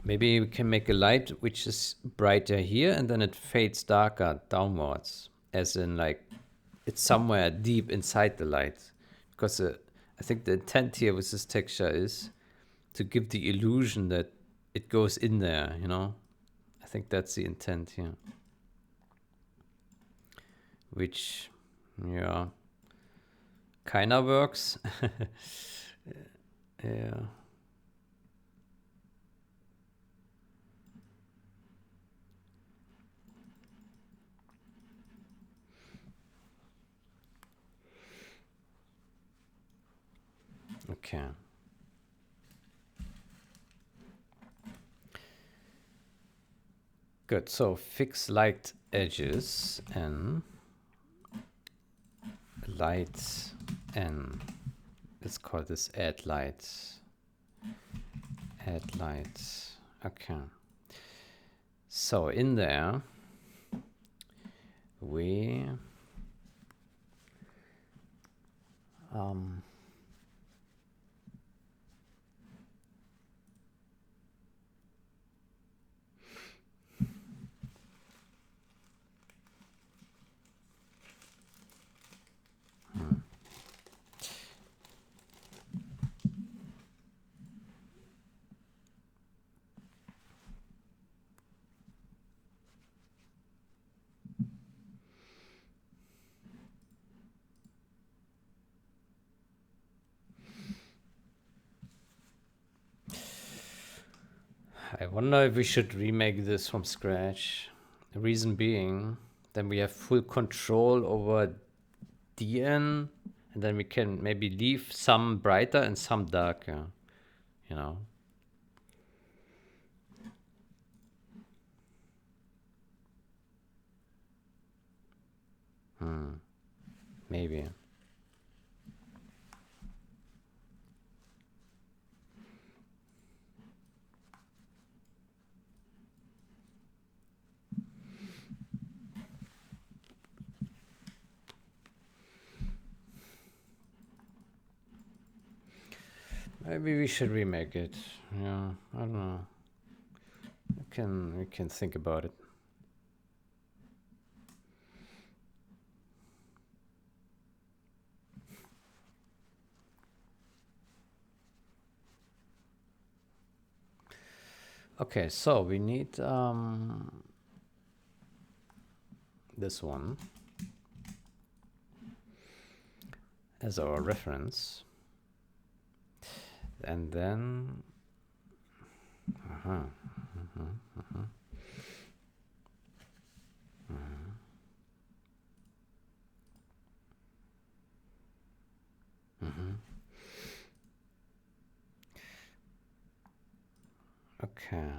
Maybe we can make a light which is brighter here and then it fades darker downwards as in like it's somewhere deep inside the light, because I think the intent here with this texture is to give the illusion that it goes in there, you know. I think that's the intent here, which, yeah, kind of works. Yeah. Okay. Good. So fix light edges and light, and let's call this add light. Add light. Okay. So in there we I wonder if we should remake this from scratch. The reason being, then we have full control over DN, and then we can maybe leave some brighter and some darker, you know. Maybe. Maybe we should remake it. Yeah, I don't know. We can think about it. Okay, so we need this one as our reference, and then okay.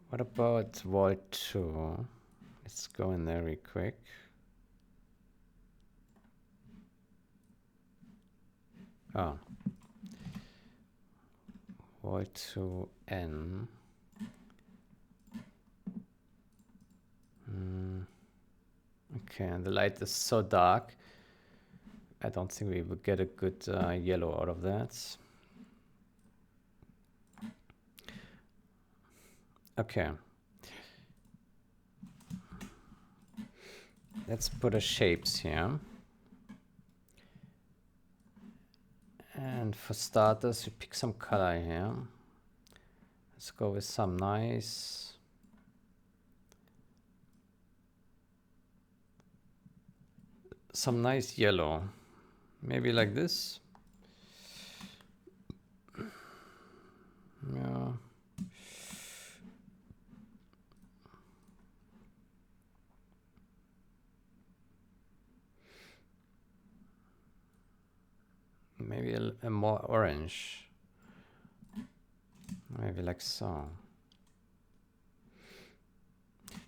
What about Vault 2? Let's go in there real quick. Oh. Vault 2 N. Okay, and the light is so dark. I don't think we will get a good yellow out of that. Okay. Let's put a shapes here. And for starters, we pick some color here. Let's go with some nice yellow. Maybe like this. Yeah. Maybe a more orange. Maybe like so.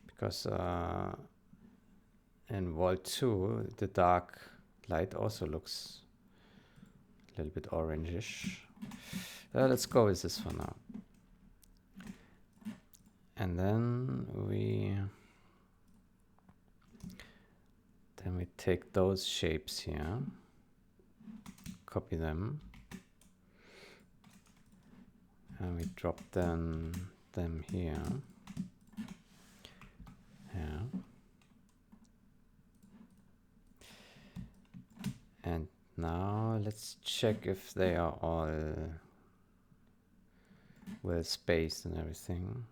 Because in Vault 2, the dark light also looks a little bit orangish. Let's go with this for now. And then we take those shapes here, copy them, and we drop them here. Yeah. Now let's check if they are all well spaced and everything.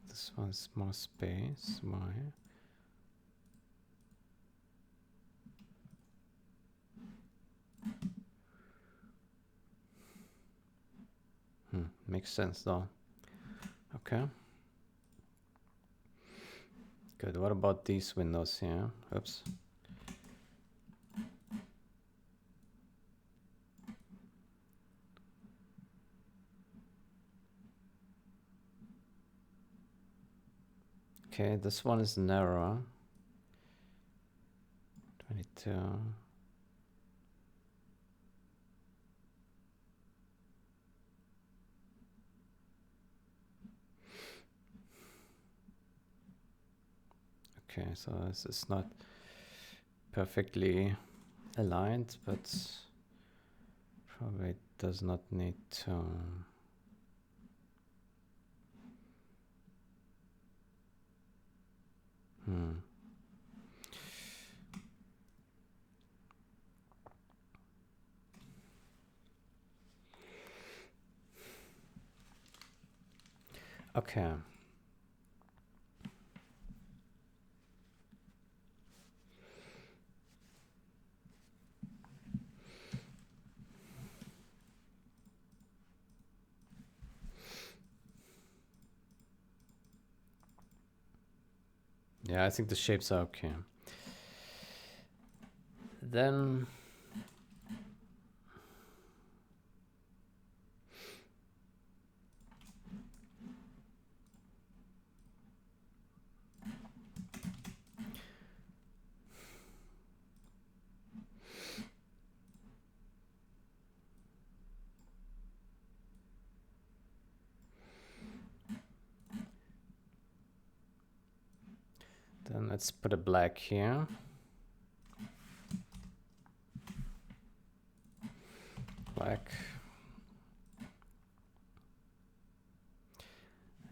This one's more space. Why? Makes sense though. Okay. Good. What about these windows here? Oops. Okay, this one is narrower. 22. Okay, so this is not perfectly aligned, but probably does not need to. Okay. Yeah, I think the shapes are okay. Then let's put a black here. Black.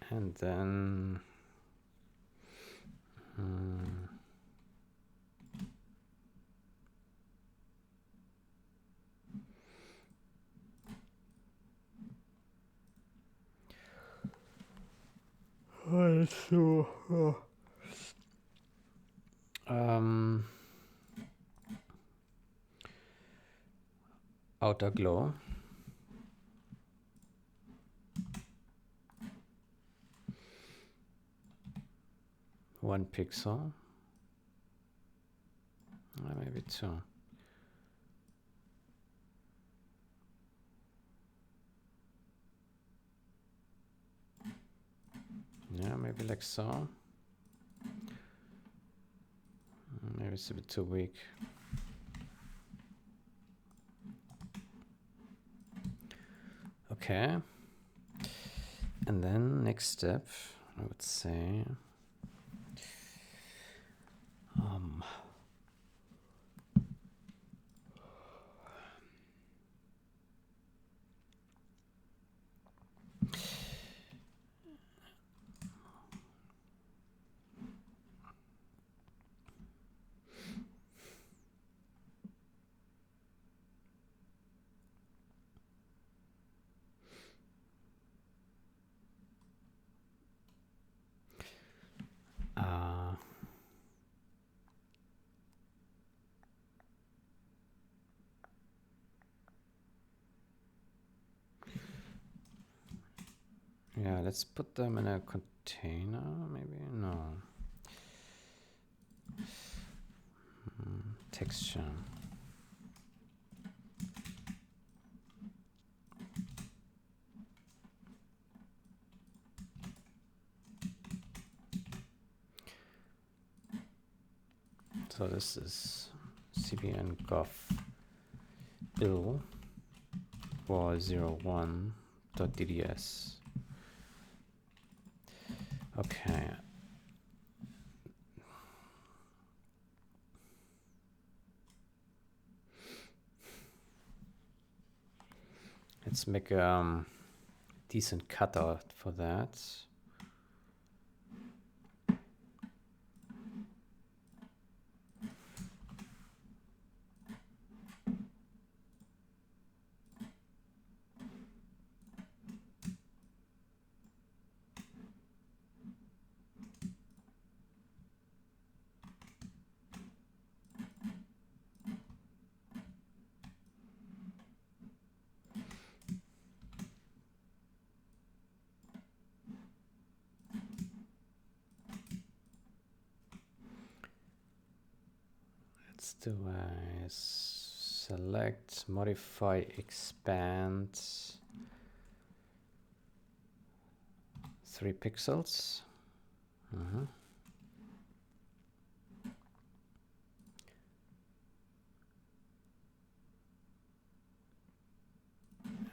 And then outer glow. One pixel. Maybe two. Yeah, maybe like so. Maybe it's a bit too weak. Okay. And then next step, I would say, yeah, let's put them in a container, maybe? No. Texture. So this is cbngovbuil for 01.dds. Okay. Let's make a decent cutout for that. Let's do a select, modify, expand 3 pixels.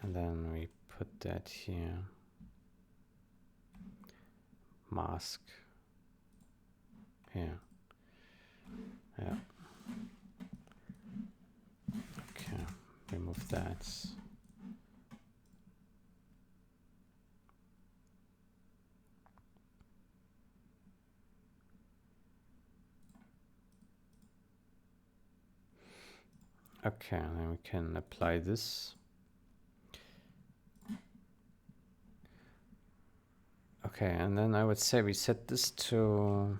And then we put that here. Mask here. Yeah. Okay, remove that. Okay, then we can apply this. Okay, and then I would say we set this to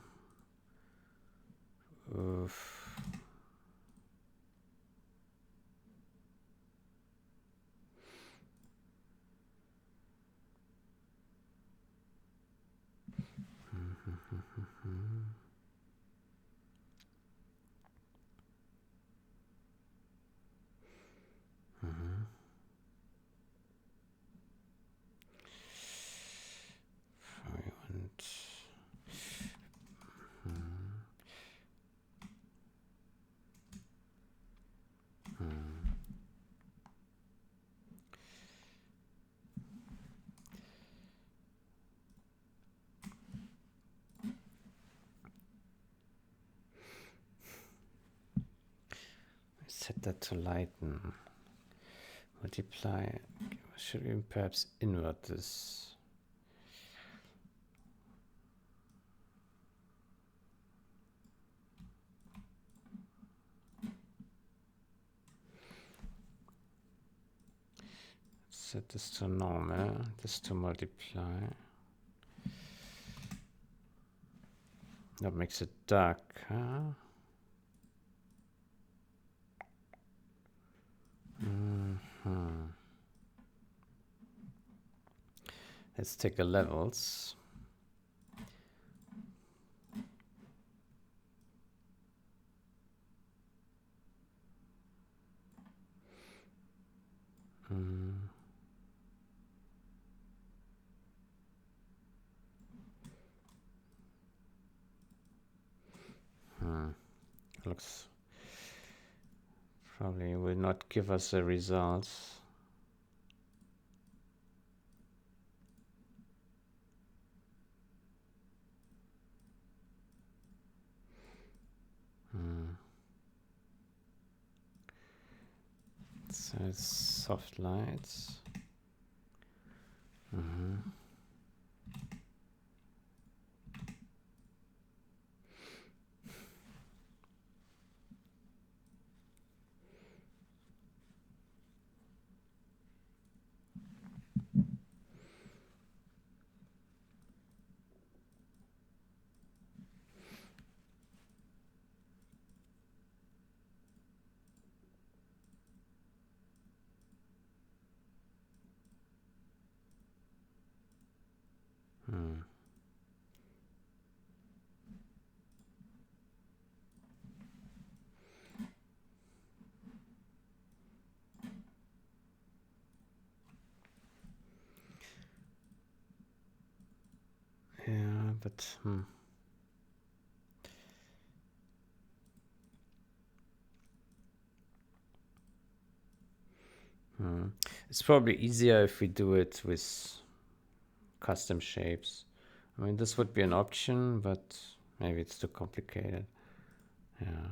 set that to lighten. Multiply. Should we perhaps invert this? Set this to normal, this to multiply. That makes it dark, huh? Let's take the levels. Looks probably will not give us the results. So it's soft lights. Yeah, but it's probably easier if we do it with custom shapes. I mean, this would be an option, but maybe it's too complicated. Yeah.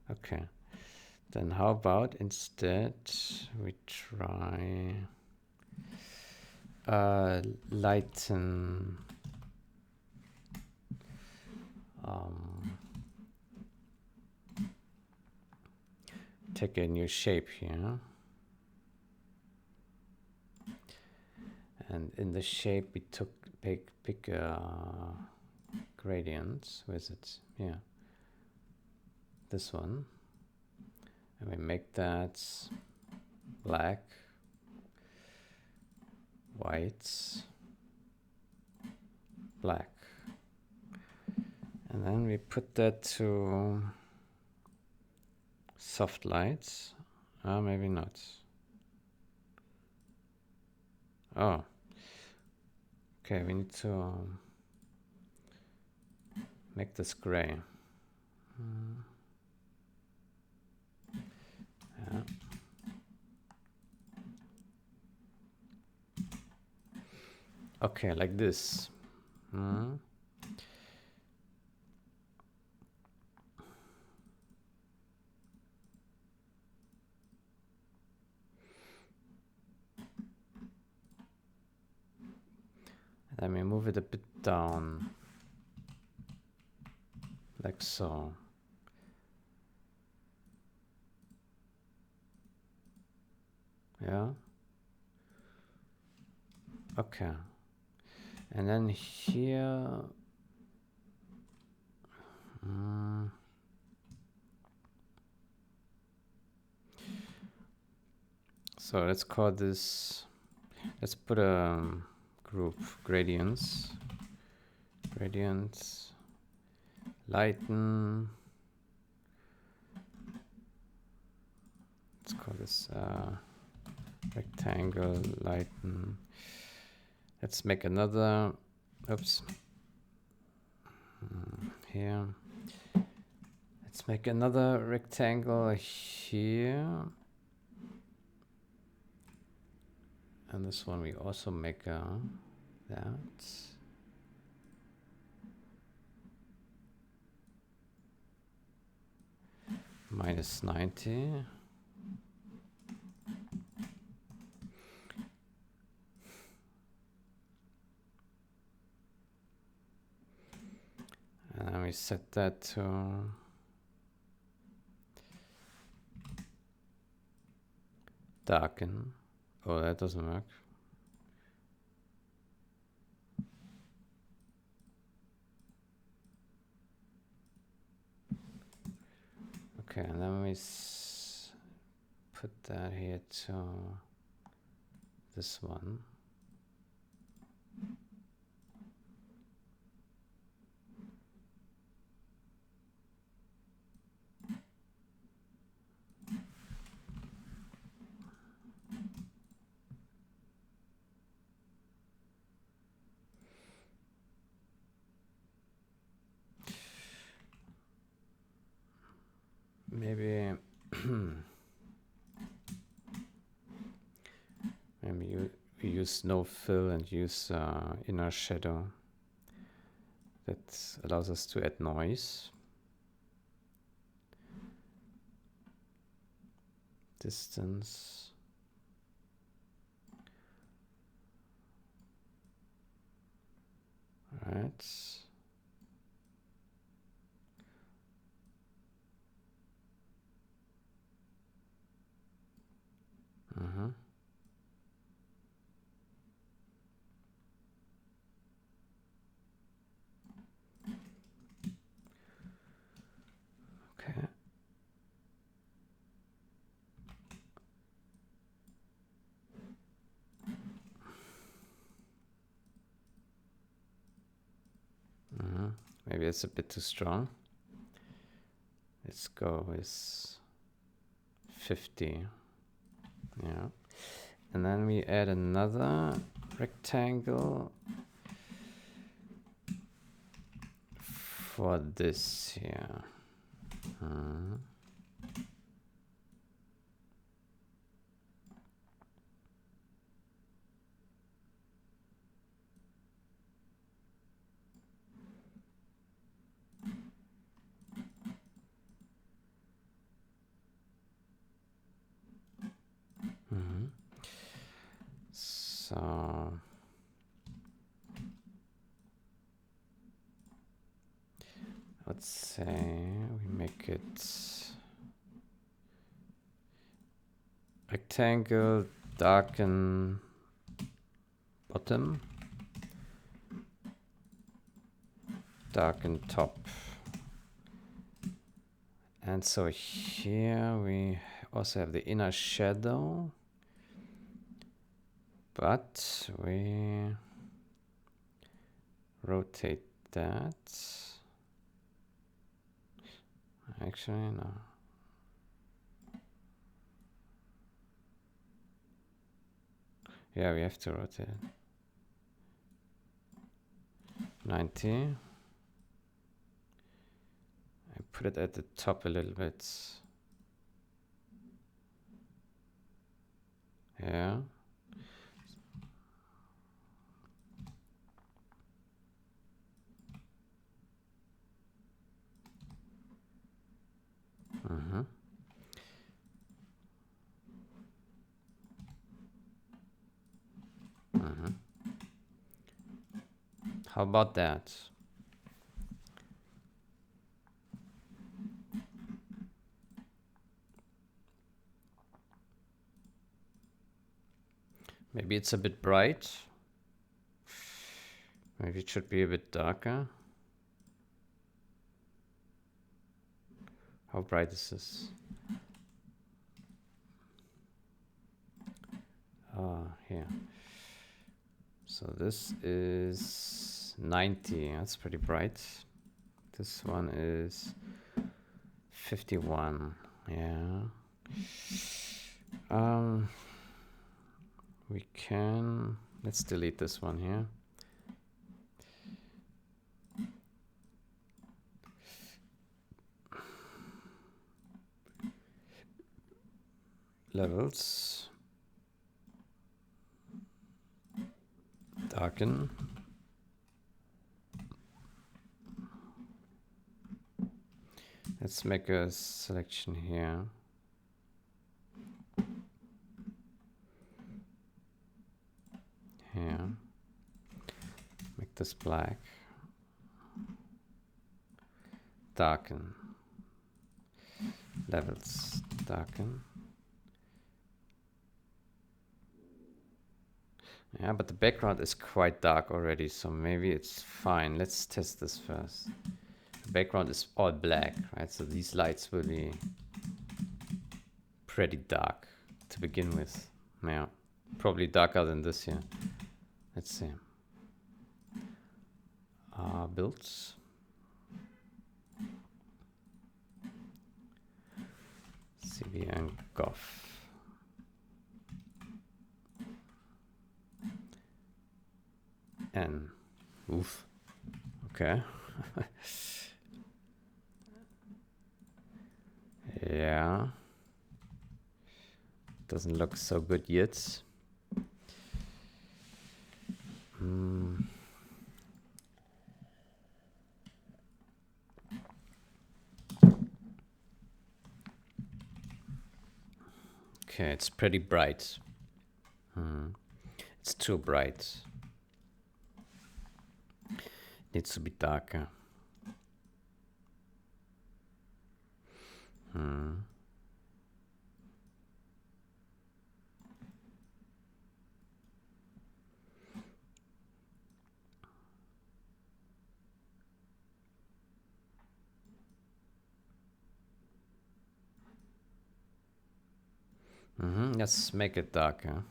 Okay. Then how about instead we try lighten take a new shape here, and in the shape we pick gradients. Where's it? Yeah, this one, and we make that black, white, black, and then we put that to soft lights. Maybe not. Oh, okay, we need to make this gray. Yeah. Okay, like this. Let me move it a bit down, like so. Yeah. Okay. And then here, so let's call this, let's put a group gradients, lighten, let's call this rectangle, lighten. Let's make another, oops, here. Let's make another rectangle here. And this one we also make that. -90. And then we set that to darken. Oh, that doesn't work. Okay, and then we put that here to this one. Maybe maybe we use no fill and use inner shadow. That allows us to add noise. Distance. Right. Okay. Maybe it's a bit too strong. Let's go with 50. Yeah. And then we add another rectangle for this here. say we make it rectangle, darken bottom, darken top. And so here we also have the inner shadow, but we rotate that. Actually, no. Yeah, we have to rotate it. 90. I put it at the top a little bit. Yeah. Mm-hmm. Mm-hmm. How about that? Maybe it's a bit bright. Maybe it should be a bit darker. How bright is this? Here. So this is 90. That's pretty bright. This one is 51. Yeah. We can, let's delete this one here. Levels. Darken. Let's make a selection here. Here. Make this black. Darken. Levels. Darken. Yeah, but the background is quite dark already, so maybe it's fine. Let's test this first. The background is all black, right? So these lights will be pretty dark to begin with. Yeah, probably darker than this here. Let's see. Builds. cbngovbuil. N. Oof. Okay. Yeah. Doesn't look so good yet. Okay, it's pretty bright. It's too bright. Needs to be darker. Let's make it darker.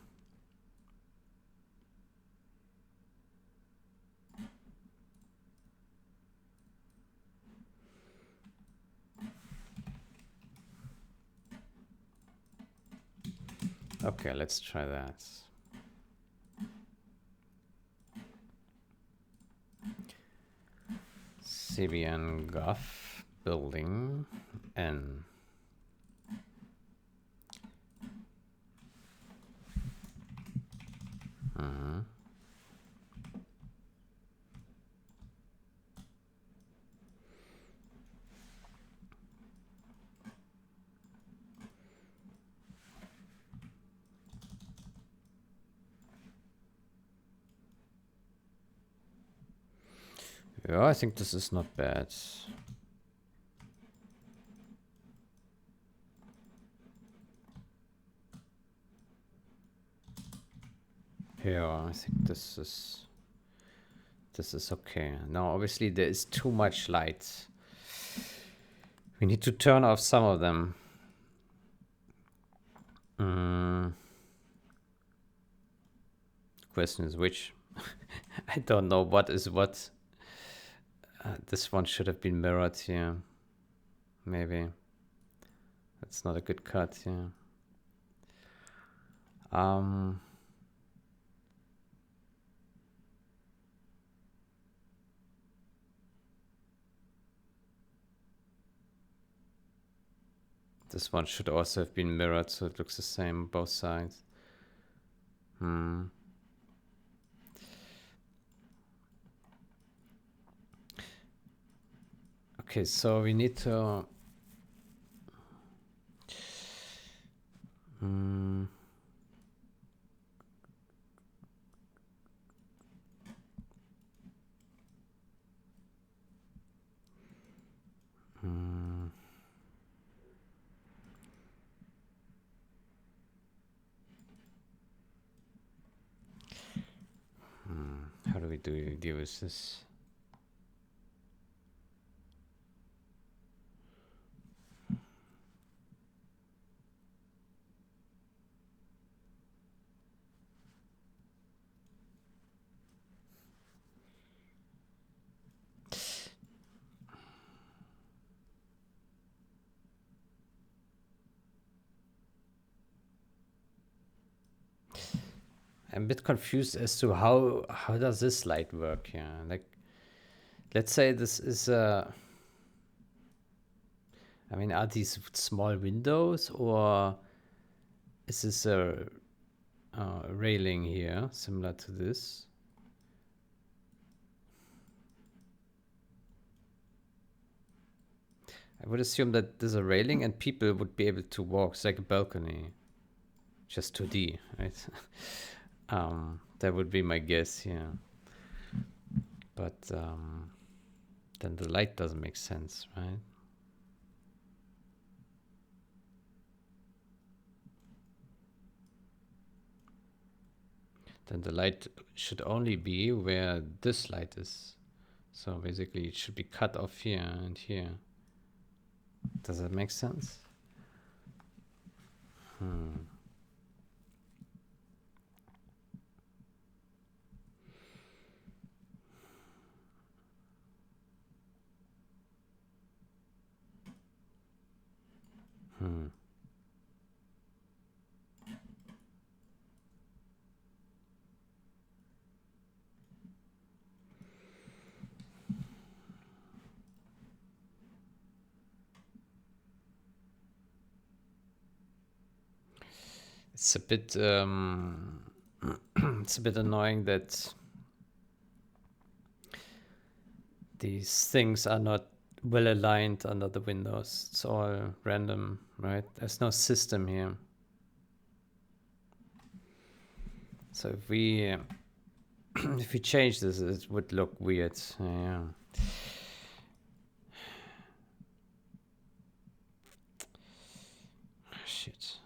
Okay, let's try that. cbngovbuil building N. Yeah, I think this is not bad. Yeah, I think this is okay. Now, obviously, there is too much light. We need to turn off some of them. Question is which. I don't know what is what. This one should have been mirrored here. Maybe. That's not a good cut, yeah. This one should also have been mirrored, so it looks the same both sides. Okay, so we need to... How do we deal with this? I'm a bit confused as to how does this light work here. Like, let's say this is a... I mean, are these small windows, or is this a railing here similar to this? I would assume that there's a railing and people would be able to walk. It's like a balcony, just 2D, right? That would be my guess, yeah. But then the light doesn't make sense, right? Then the light should only be where this light is. So basically it should be cut off here and here. Does that make sense? It's a bit it's a bit annoying that these things are not well aligned under the windows. It's all random, right? There's no system here. So if we if we change this, it would look weird. Yeah. Shit.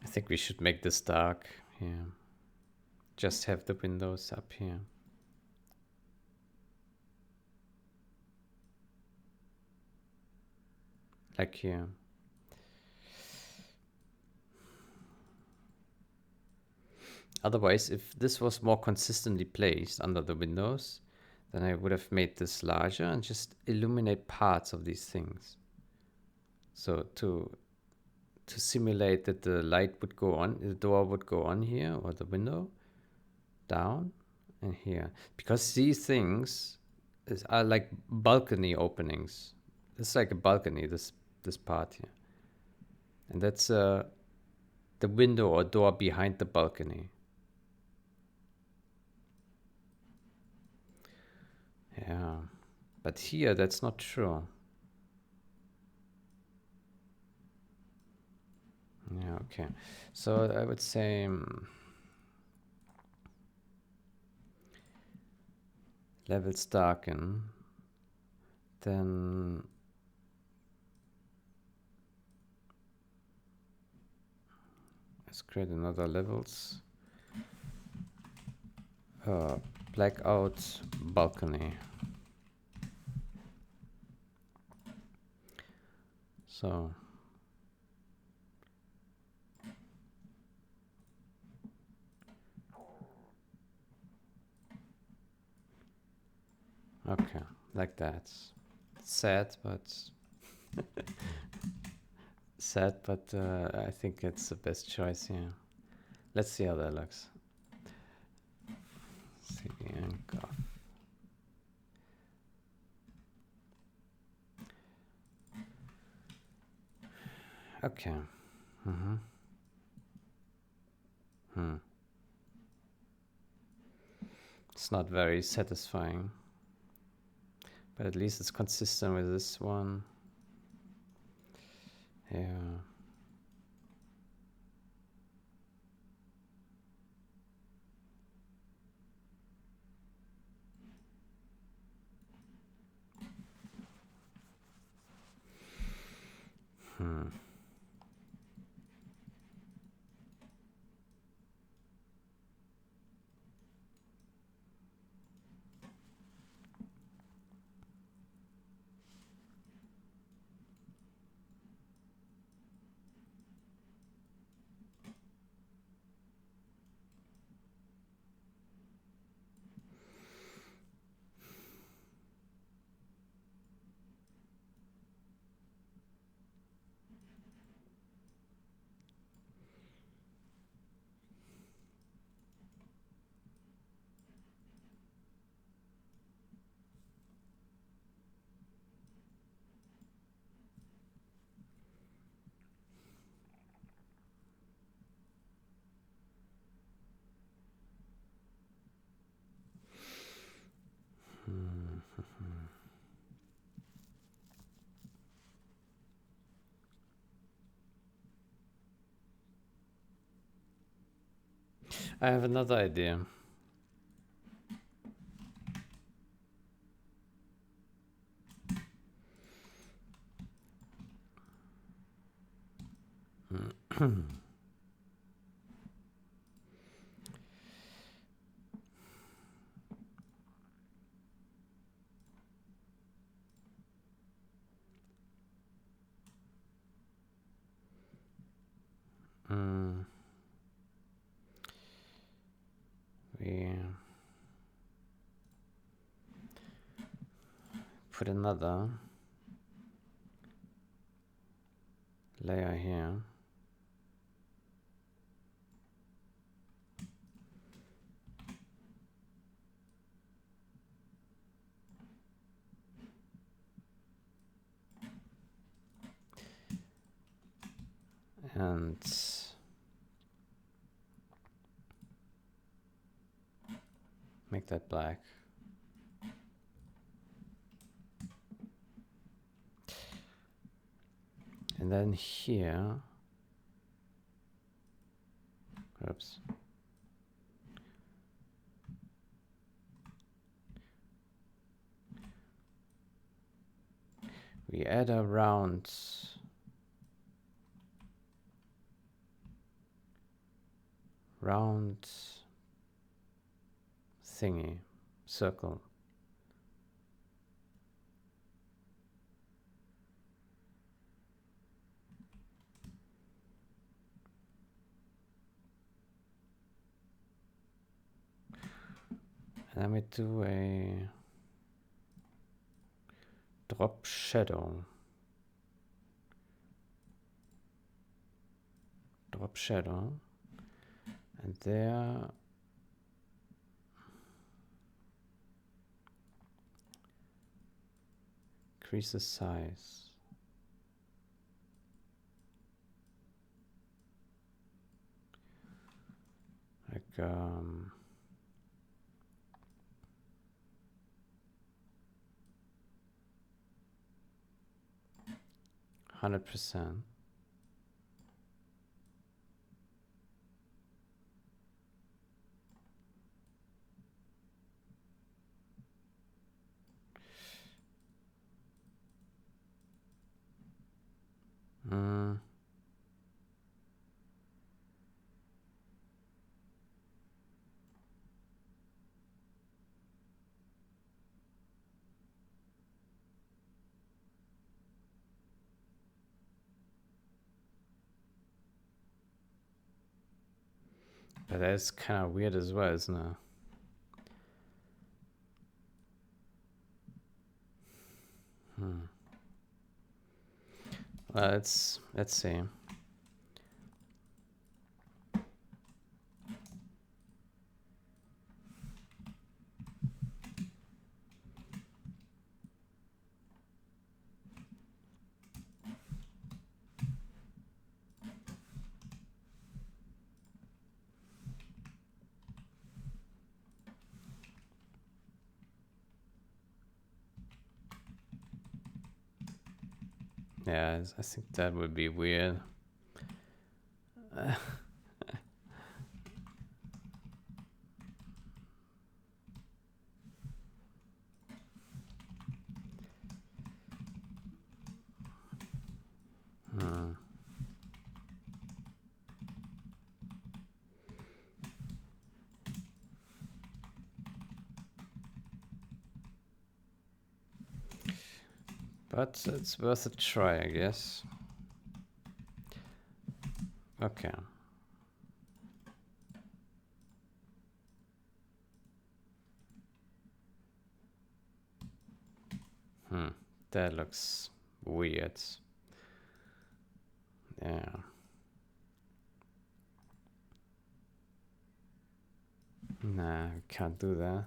I think we should make this dark here. Just have the windows up here. Like here. Otherwise, if this was more consistently placed under the windows, then I would have made this larger and just illuminate parts of these things. So to simulate that the light would go on, the door would go on here, or the window, down, and here. Because these things are like balcony openings. It's like a balcony, this part here. And that's the window or door behind the balcony. Yeah, but here that's not true. Yeah, okay. So I would say levels darken, then let's create another levels. Blackout balcony. So okay, like that. Sad, but I think it's the best choice here. Let's see how that looks. cbngovbuil. Okay. It's not very satisfying, but at least it's consistent with this one. Yeah. I have another idea. We put another layer here. And make that black. And then here, oops. We add a round thingy, circle. And then we do a drop shadow. And there increase the size. Like 100%. Mm. But that's kind of weird as well, isn't it? Well, let's see. Yeah, I think that would be weird. But it's worth a try, I guess. Okay. That looks weird. Yeah. Nah, we can't do that.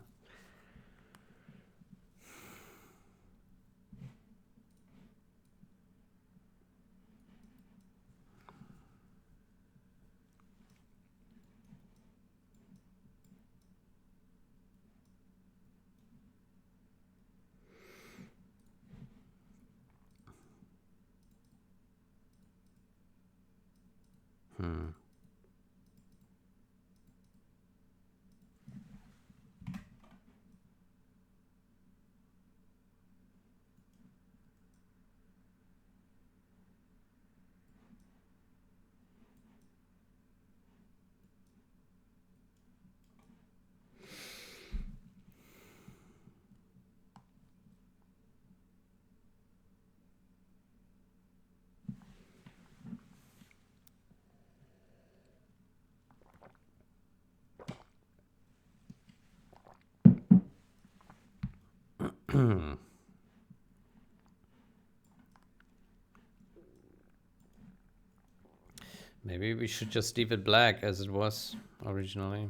Maybe we should just leave it black as it was originally.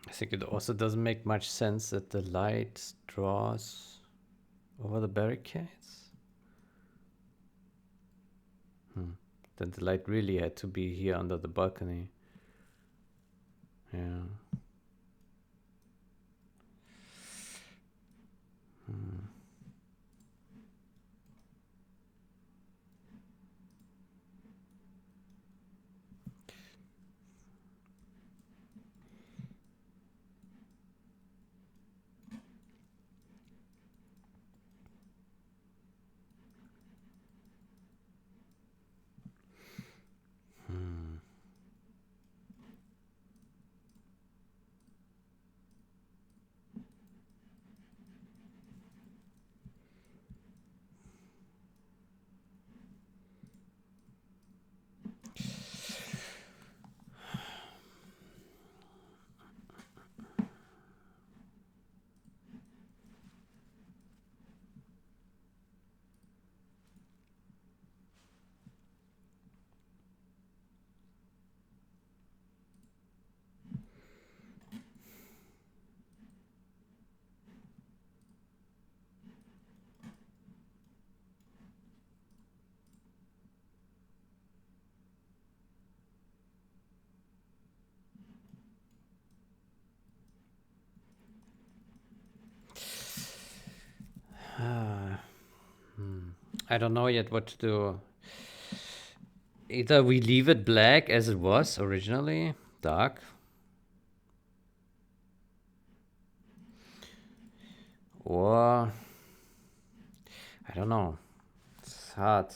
I think it also doesn't make much sense that the light draws over the barricades. Then the light really had to be here under the balcony. Yeah. I don't know yet what to do. Either we leave it black as it was originally, dark, or I don't know. It's hard.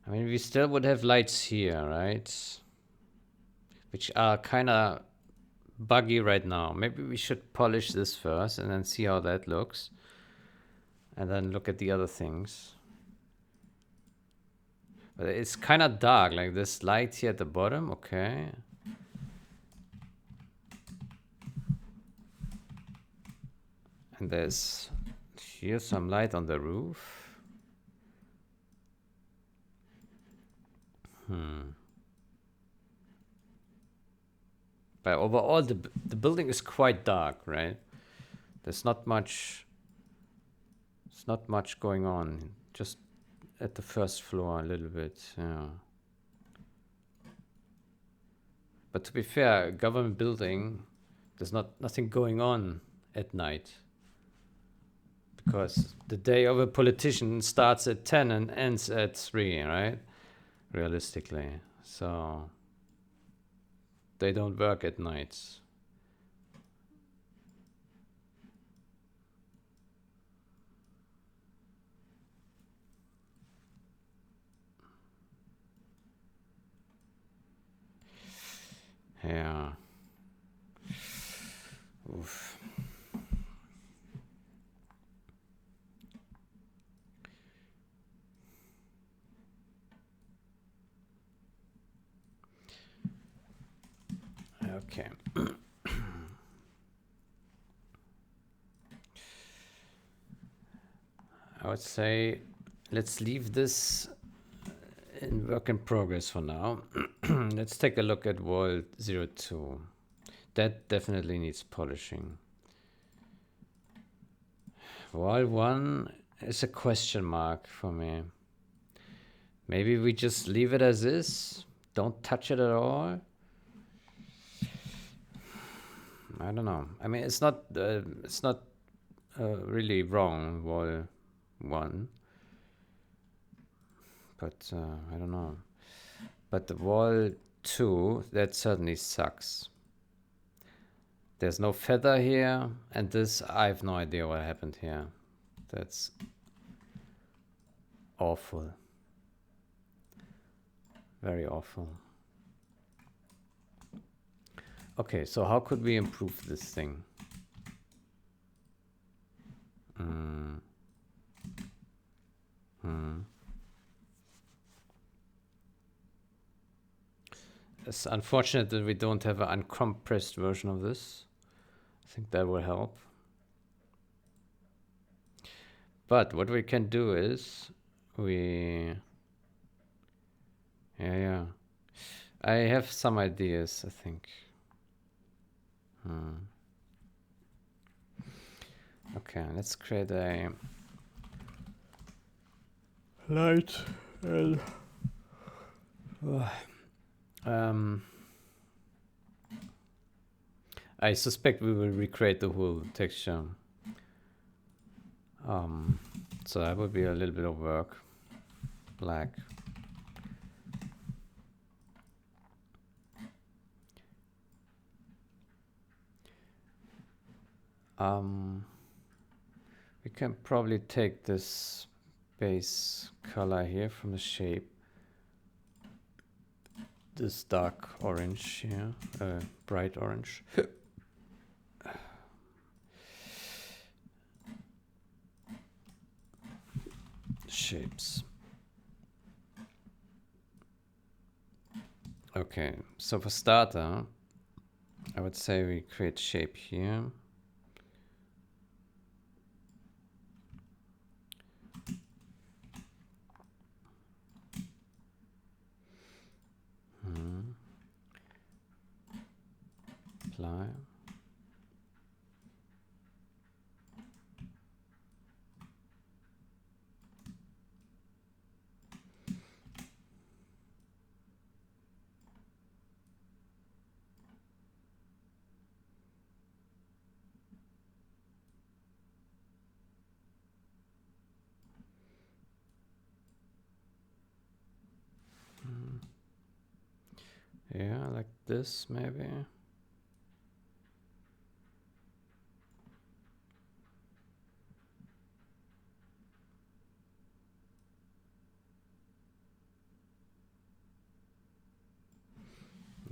I mean, we still would have lights here, right? Which are kind of buggy right now. Maybe we should polish this first and then see how that looks. And then look at the other things. But it's kind of dark, like this light here at the bottom, okay. And there's here some light on the roof. But overall, the building is quite dark, right? There's not much. It's not much going on. Just at the first floor a little bit, yeah. But to be fair, a government building, there's nothing going on at night. Because the day of a politician starts at 10 and ends at 3, right? Realistically. So they don't work at nights. Yeah. Oof. Okay. I would say let's leave this in work in progress for now. Let's take a look at wall 02. That definitely needs polishing. Wall 1 is a question mark for me. Maybe we just leave it as is. Don't touch it at all. I don't know. I mean, it's not really wrong, wall 1. But I don't know. But the wall 2, that certainly sucks. There's no feather here, and this, I have no idea what happened here. That's awful. Very awful. Okay, so how could we improve this thing? It's unfortunate that we don't have an uncompressed version of this. I think that will help. But what we can do is yeah. I have some ideas, I think. Okay, let's create a light and I suspect we will recreate the whole texture. So that would be a little bit of work. Black. We can probably take this base color here from the shape. This dark orange here, bright orange. Shapes. Okay, so for starter, I would say we create shape here. Apply. Yeah, like this maybe.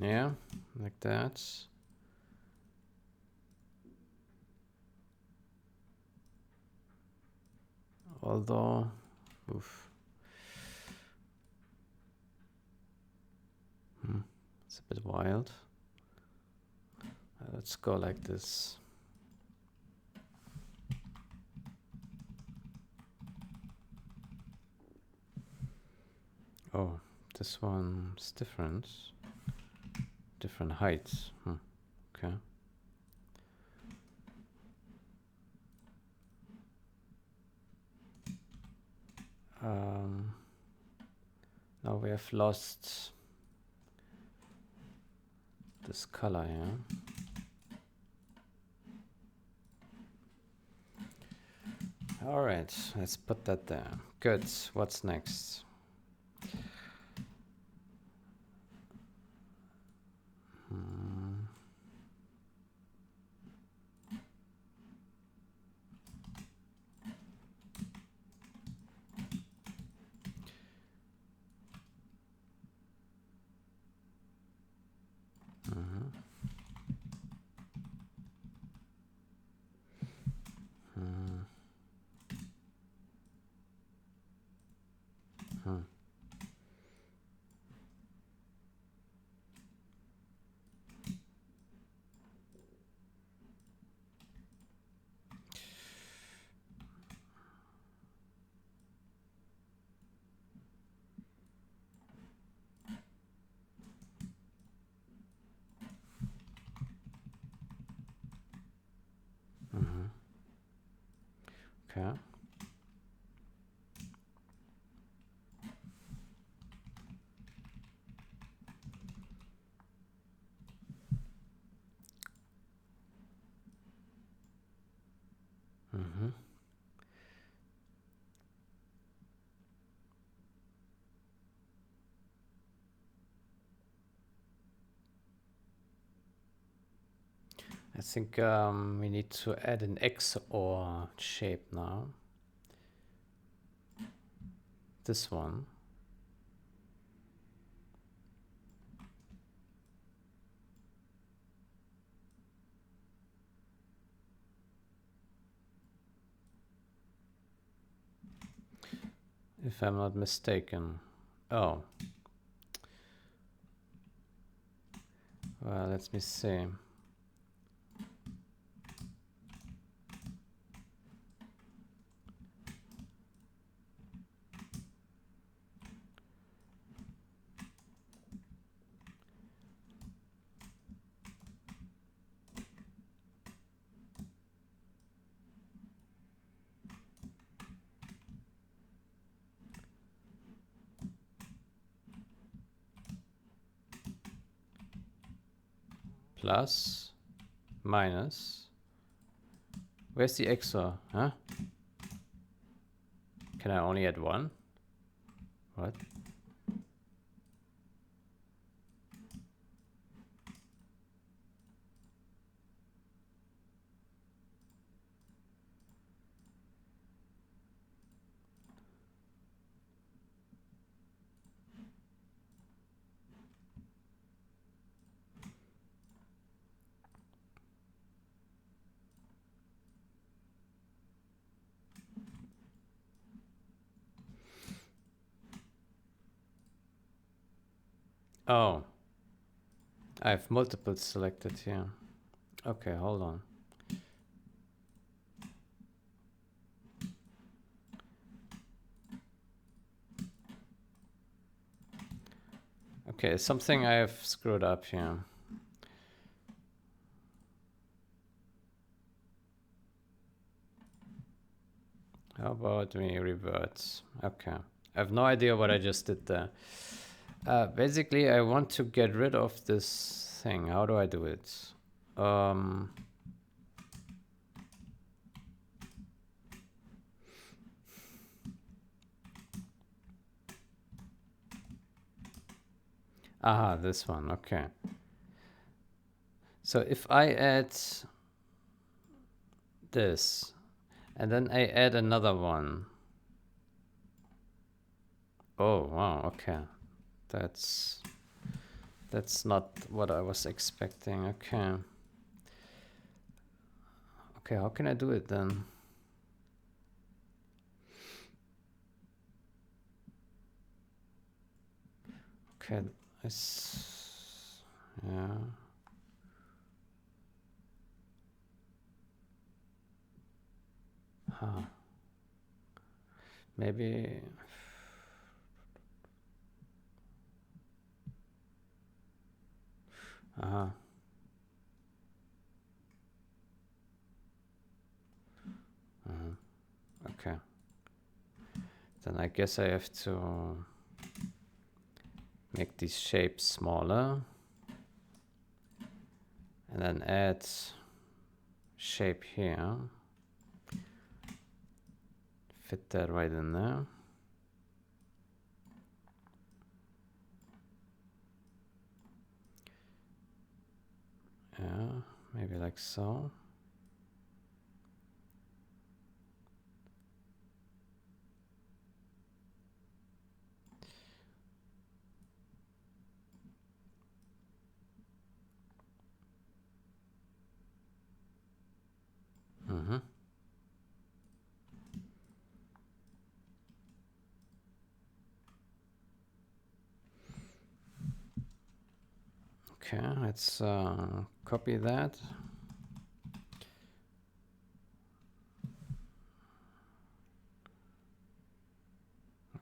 Yeah, like that. Although, oof. It's a bit wild. Let's go like this. Oh, this one's different. Different heights. Okay. Now we have lost this color here. All right, let's put that there. Good. What's next? Okay. I think we need to add an XOR shape now. This one. If I'm not mistaken. Oh. Well, let me see. Plus, minus. Where's the XOR? Huh? Can I only add one? What? Oh. I have multiples selected here. Okay, hold on. Okay, something I have screwed up here. How about we revert? Okay. I have no idea what I just did there. Basically, I want to get rid of this thing. How do I do it? Aha, this one. Okay. So if I add this, and then I add another one. Oh, wow. Okay. That's not what I was expecting. Okay. Okay, how can I do it then? Okay, yeah. Huh. Maybe. Uh-huh. Okay. Then I guess I have to make these shapes smaller. And then add shape here. Fit that right in there. Yeah, maybe like so. Mm-hmm. Okay, let's copy that.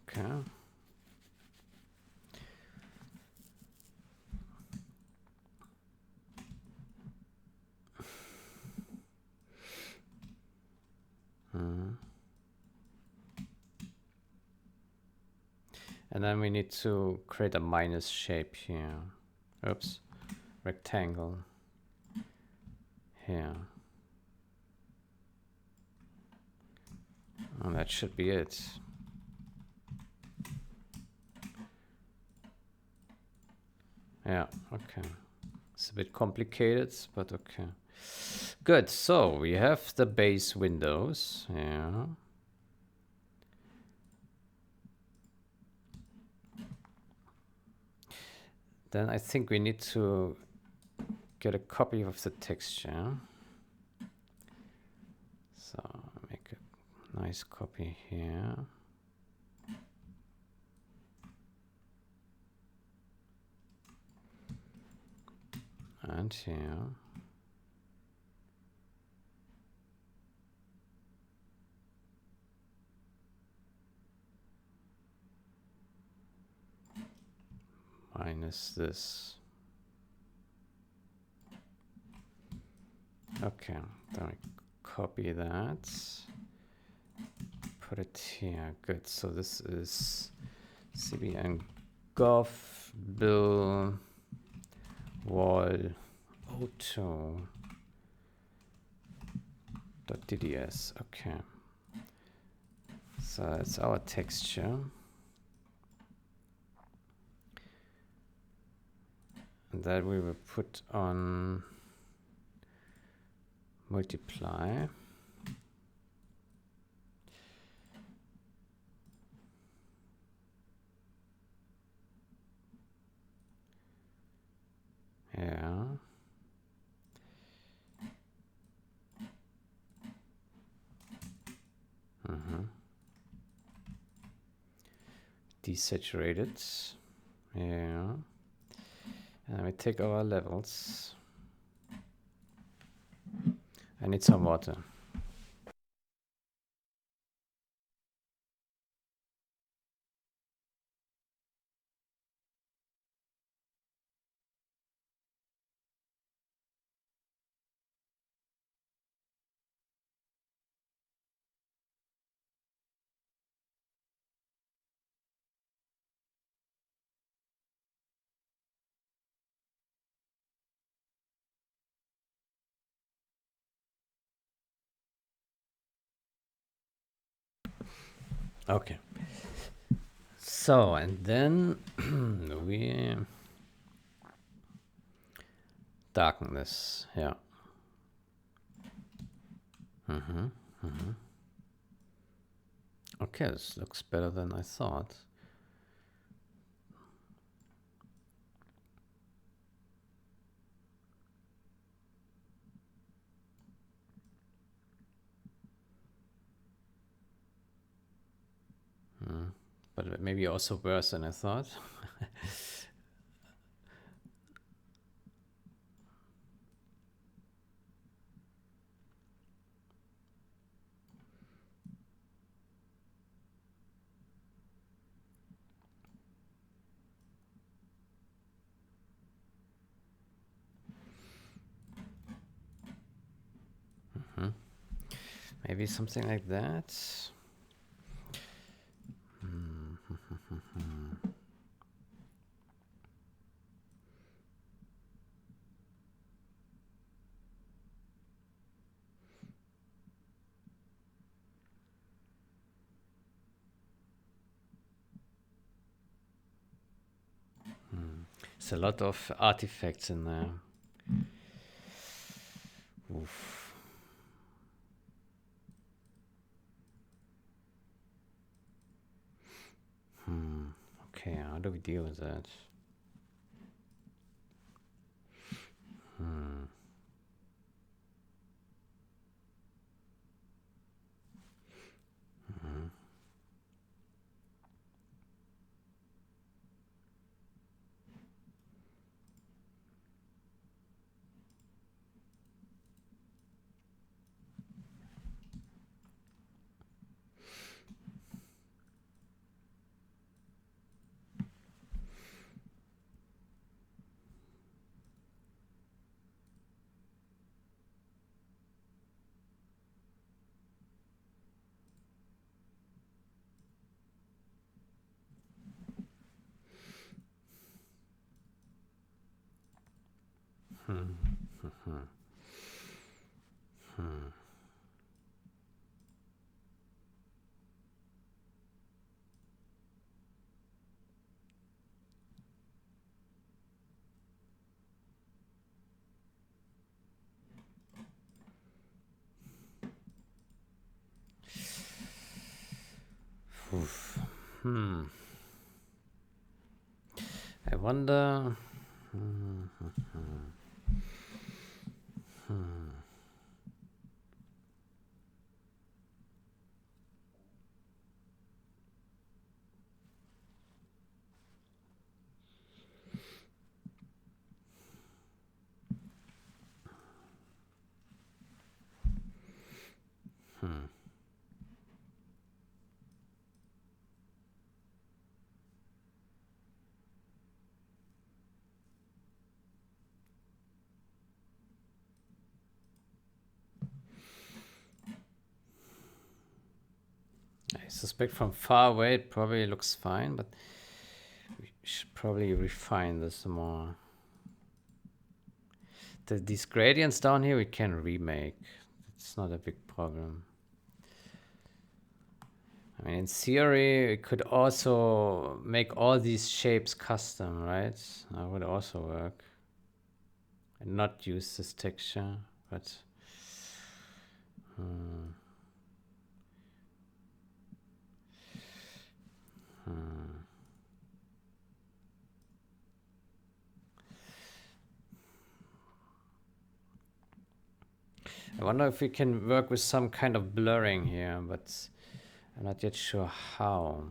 Okay. And then we need to create a minus shape here. Oops. Rectangle here. And that should be it. Yeah, okay. It's a bit complicated, but okay. Good, so we have the base windows. Yeah. Then I think we need to get a copy of the texture. So make a nice copy here. And here. Minus this. Okay, then we copy that. Put it here. Good. So this is cbngovbuil wall 02.dds. Okay. So that's our texture. And that we will put on multiply. Yeah. Desaturated. Yeah. And we take our levels. I need some water. Okay. So, and then we darken this. Yeah. Okay, this looks better than I thought. But maybe also worse than I thought. Maybe something like that. It's a lot of artifacts in there. Oof. Okay, how do we deal with that? Oof. I wonder. I suspect from far away it probably looks fine, but we should probably refine this more. These gradients down here we can remake. It's not a big problem. I mean, in theory, it could also make all these shapes custom, right? That would also work. And not use this texture, but... I wonder if we can work with some kind of blurring here, but I'm not yet sure how.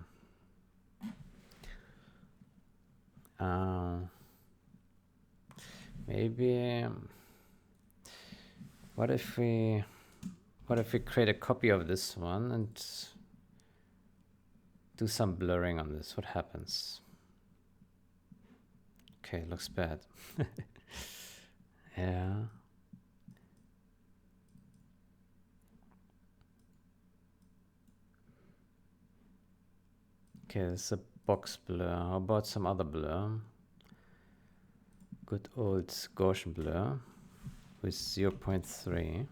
Maybe what if we create a copy of this one and do some blurring on this? What happens? Okay, looks bad. Yeah. Okay, this is a box blur. How about some other blur? Good old Gaussian blur with 0.3.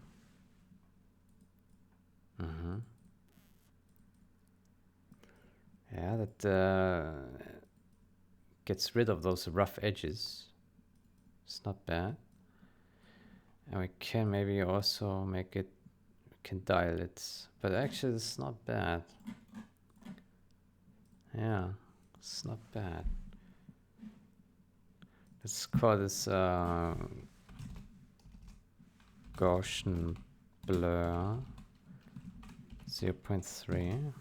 Yeah, that gets rid of those rough edges. It's not bad. And we can maybe also make it, we can dial it, but actually it's not bad. Yeah, it's not bad. Let's call this Gaussian blur 0.3.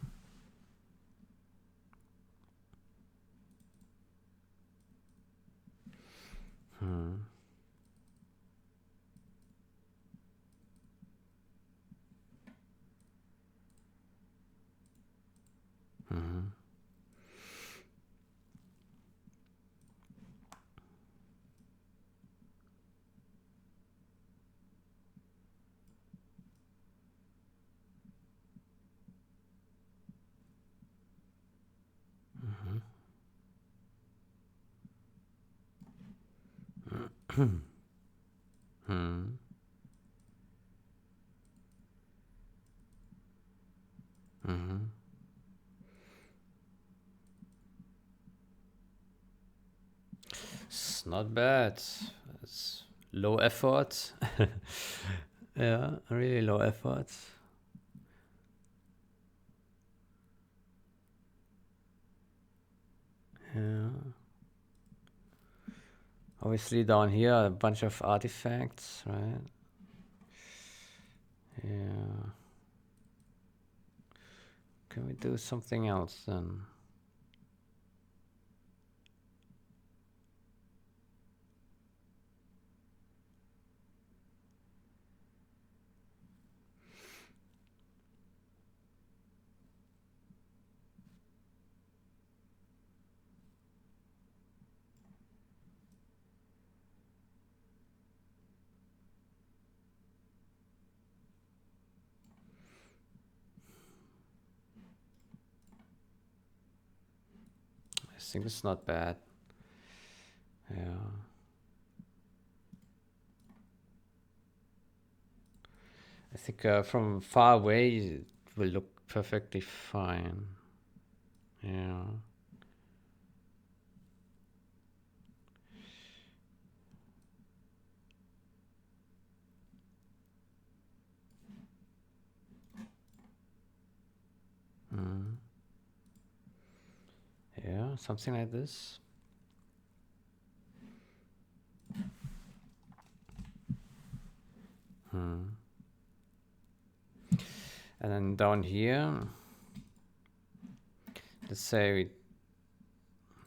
It's not bad. It's low effort. Yeah, really low effort. Yeah. Obviously down here a bunch of artifacts, right? Yeah. Can we do something else then? I think it's not bad. Yeah. I think from far away it will look perfectly fine. Yeah. Yeah, something like this. And then down here, let's say we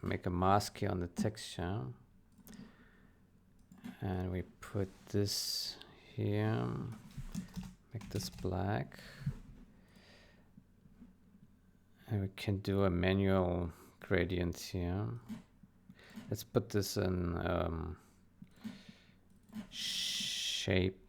make a mask here on the texture. And we put this here, make this black. And we can do a manual gradient here. Let's put this in shapes.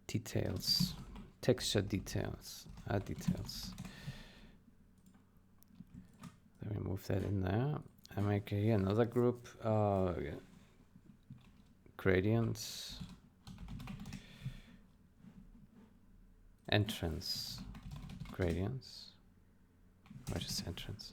Details, texture details, add details. Then we move that in there and make here another group, gradients, entrance, gradients, or just entrance.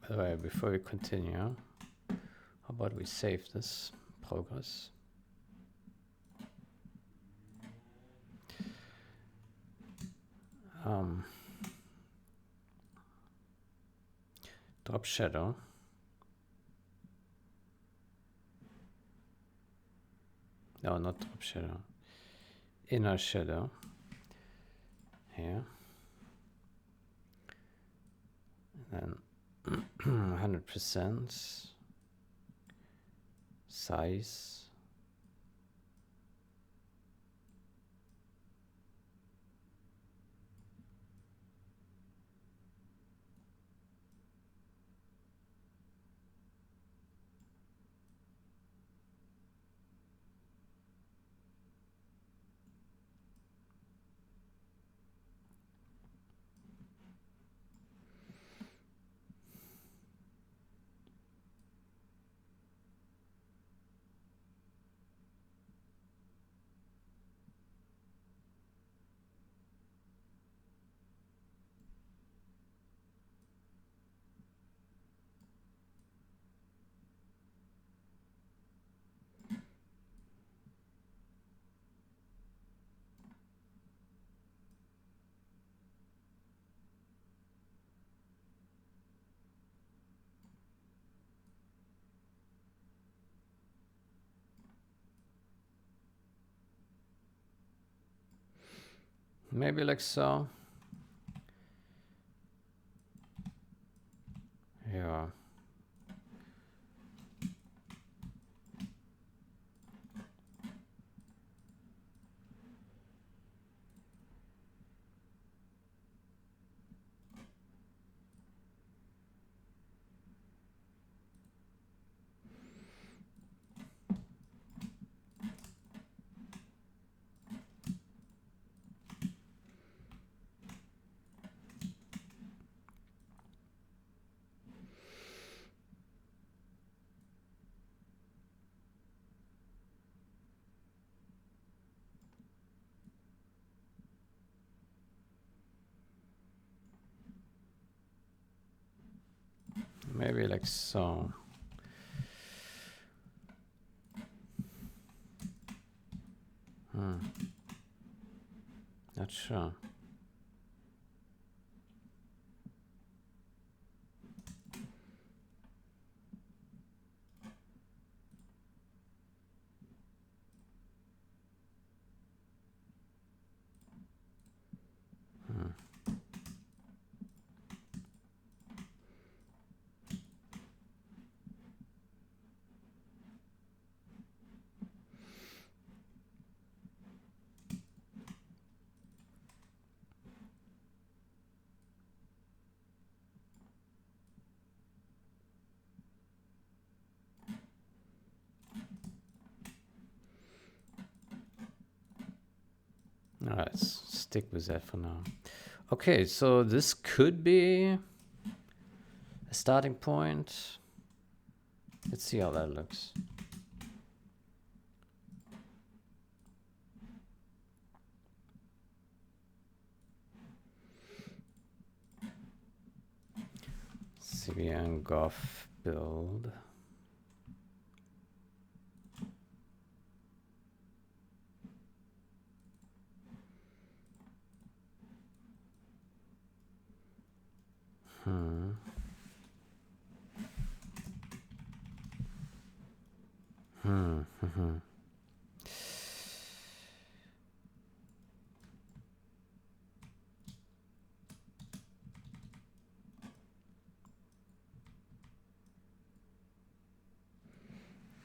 By the way, before we continue, how about we save this progress? Drop shadow. No, not drop shadow. Inner shadow. Here. And then 100% size. Maybe like so. Yeah. Maybe like so. Not sure. Let's stick with that for now. Okay, so this could be a starting point. Let's see how that looks. cbngovbuil.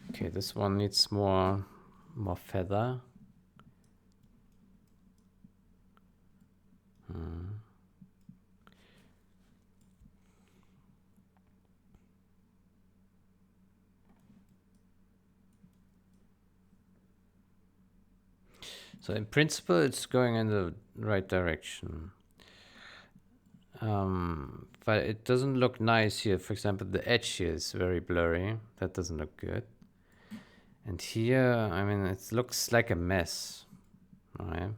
Okay, this one needs more feather. So in principle, it's going in the right direction. But it doesn't look nice here. For example, the edge here is very blurry. That doesn't look good. And here, I mean, it looks like a mess. Right?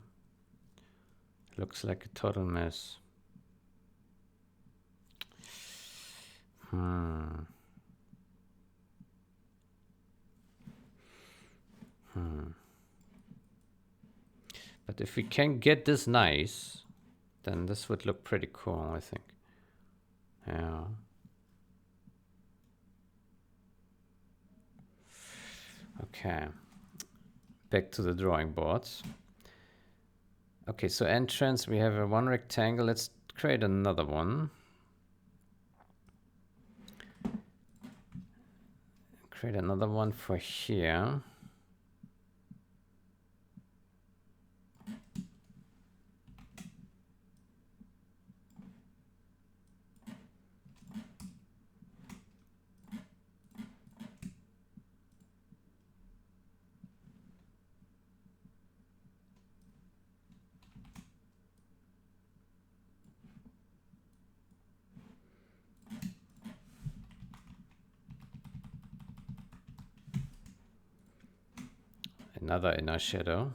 Looks like a total mess. But if we can get this nice, then this would look pretty cool, I think. Yeah. Okay. Back to the drawing boards. Okay, so entrance, we have one rectangle. Let's create another one. create another one for here. Another inner shadow.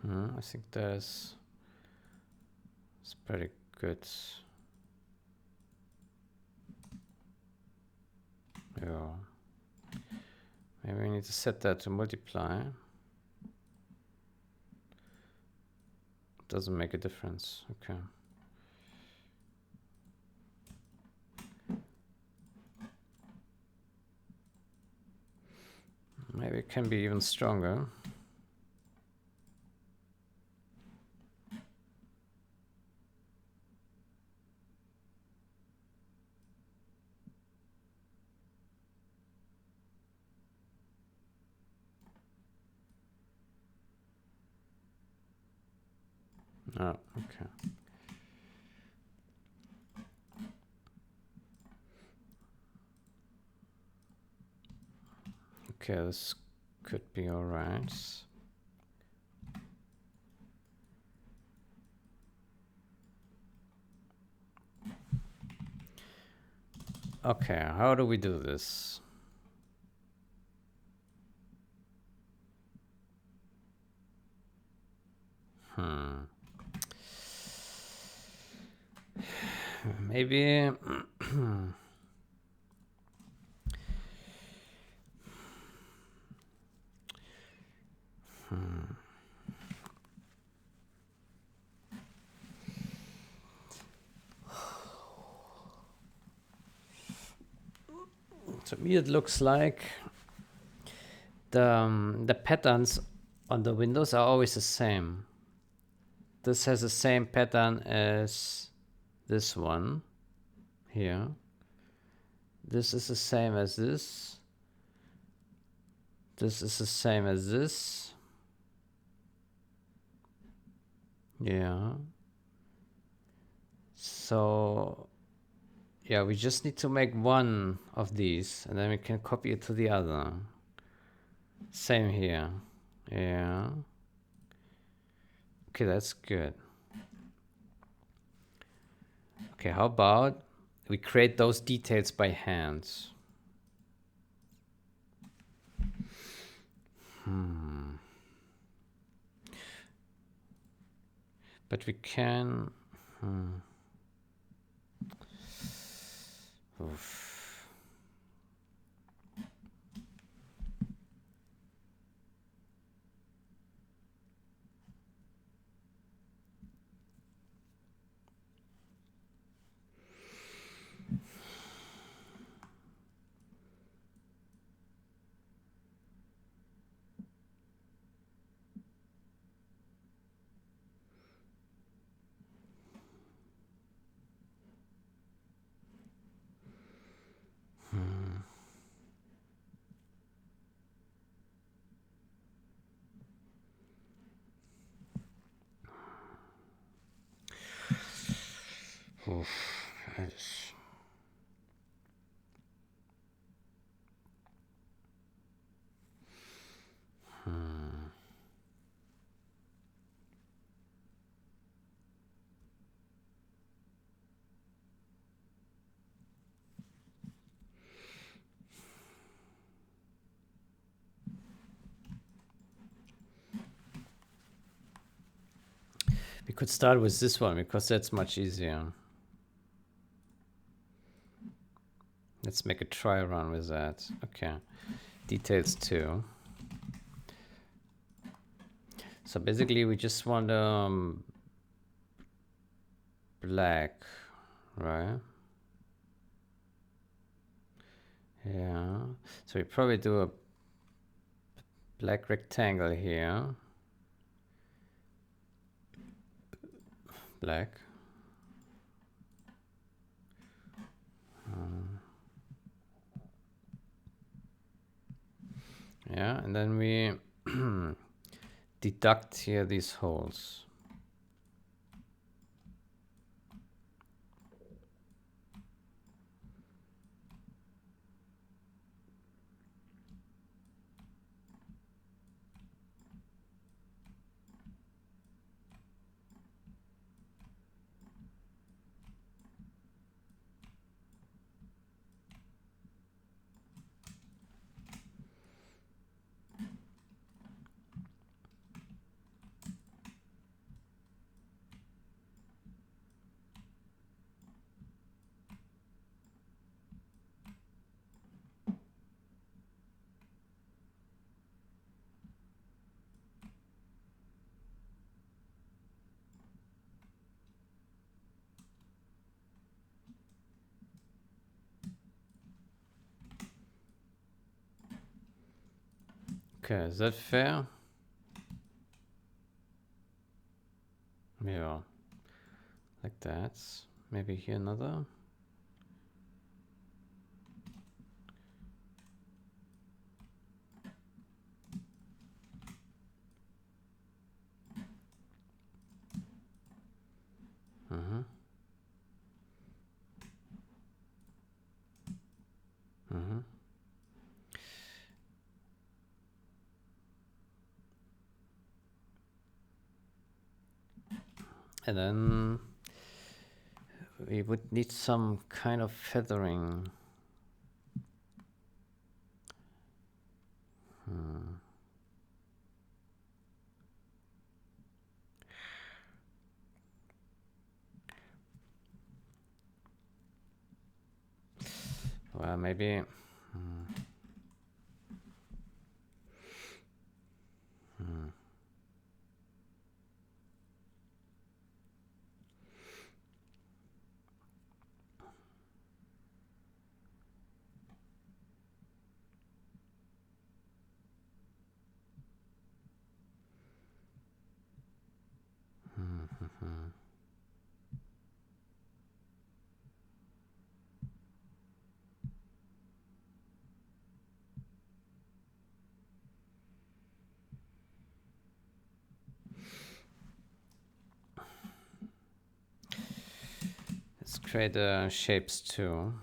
I think it's pretty good. Yeah. Maybe we need to set that to multiply. Doesn't make a difference. Okay. Maybe it can be even stronger. Oh, okay. Okay, this could be all right. Okay, how do we do this? Maybe to me it looks like the patterns on the windows are always the same. This has the same pattern as this one here. This is the same as this. This is the same as this. Yeah. So yeah, we just need to make one of these and then we can copy it to the other. Same here. Yeah. Okay, that's good. Okay, how about we create those details by hand? But we can... Oof. Oof. Yes. We could start with this one because that's much easier. Let's make a try run with that. Okay. details too. So basically we just want black, right? Yeah, so we probably do a black rectangle here. Black. Yeah, and then we deduct here these holes. Okay, is that fair? Yeah, like that. Maybe here another. Mm-hmm. Mm-hmm. And then we would need some kind of feathering. Well, maybe. Let's create shapes too.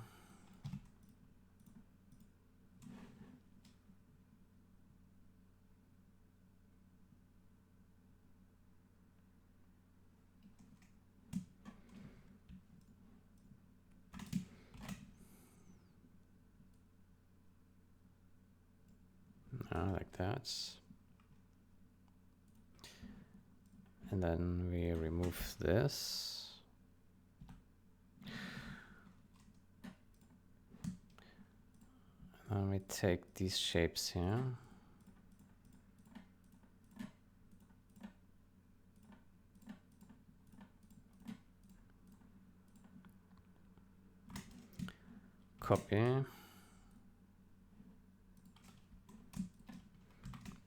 Like that. And then we remove this. And we take these shapes here. Copy.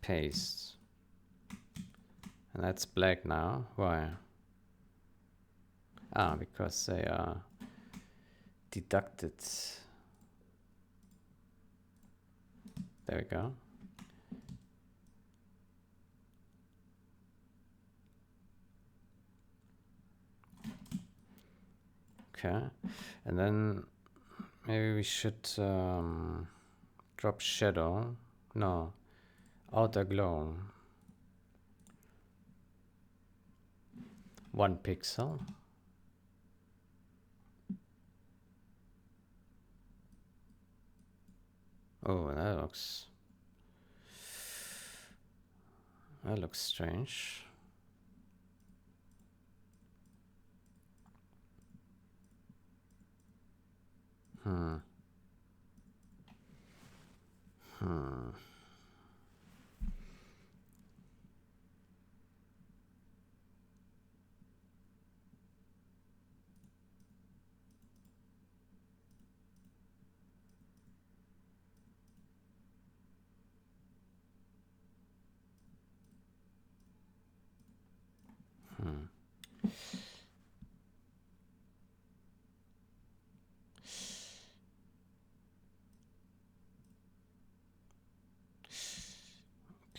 Paste. And that's black now. Why? Ah, because they are deducted. There we go. Okay. And then maybe we should drop shadow. No. Outer glow. 1 pixel. Oh, that looks strange. Hmm.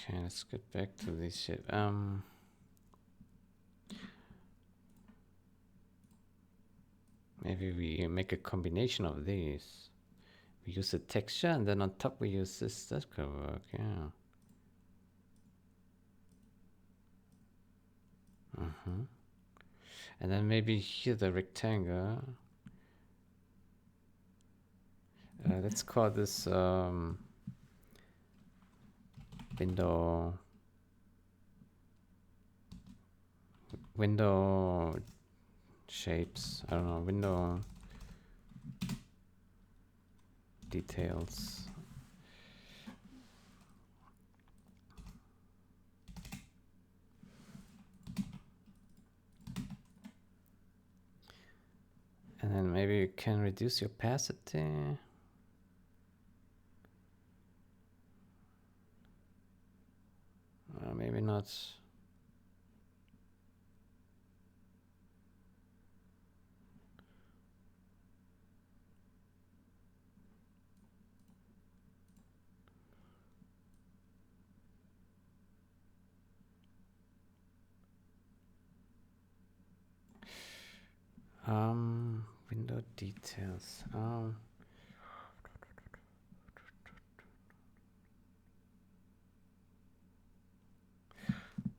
Okay, let's get back to this shape. Maybe we make a combination of these. We use the texture and then on top we use this. That could work, yeah. And then maybe here the rectangle. Let's call this window shapes. I don't know, window details. And then maybe you can reduce your opacity. Maybe not. Window details.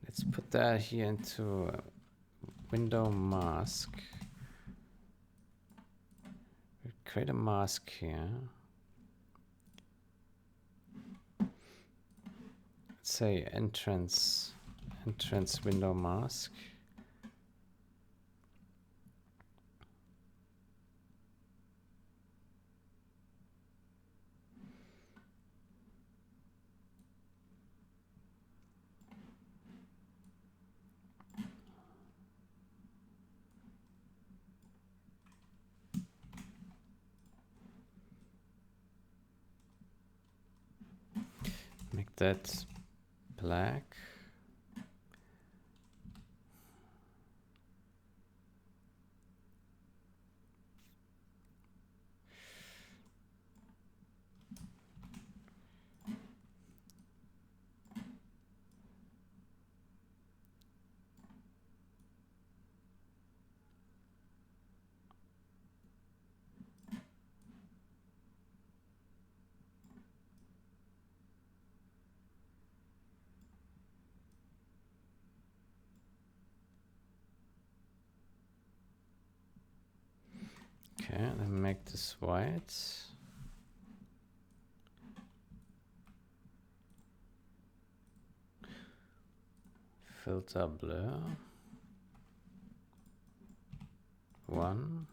Let's put that here into a window mask. Create a mask here. Let's say entrance window mask. Make that black. Okay, then make this white. Filter blur. 1.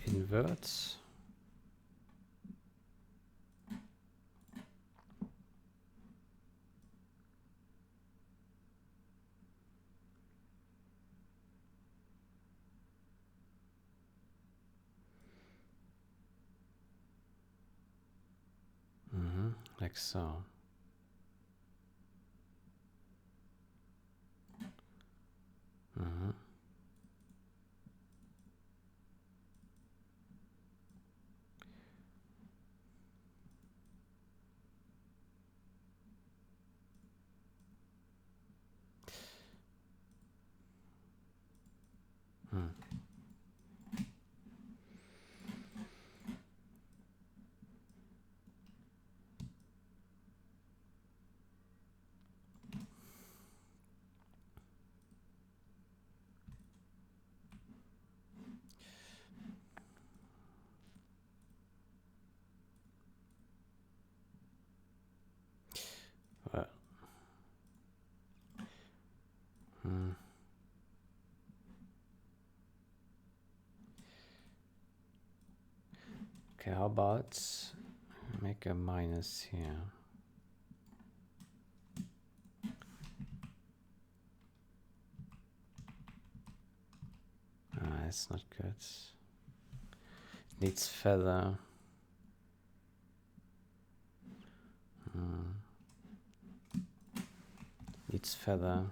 Invert. Like so. Well, okay, how about make a minus here? That's not good. It needs feather. Needs feather.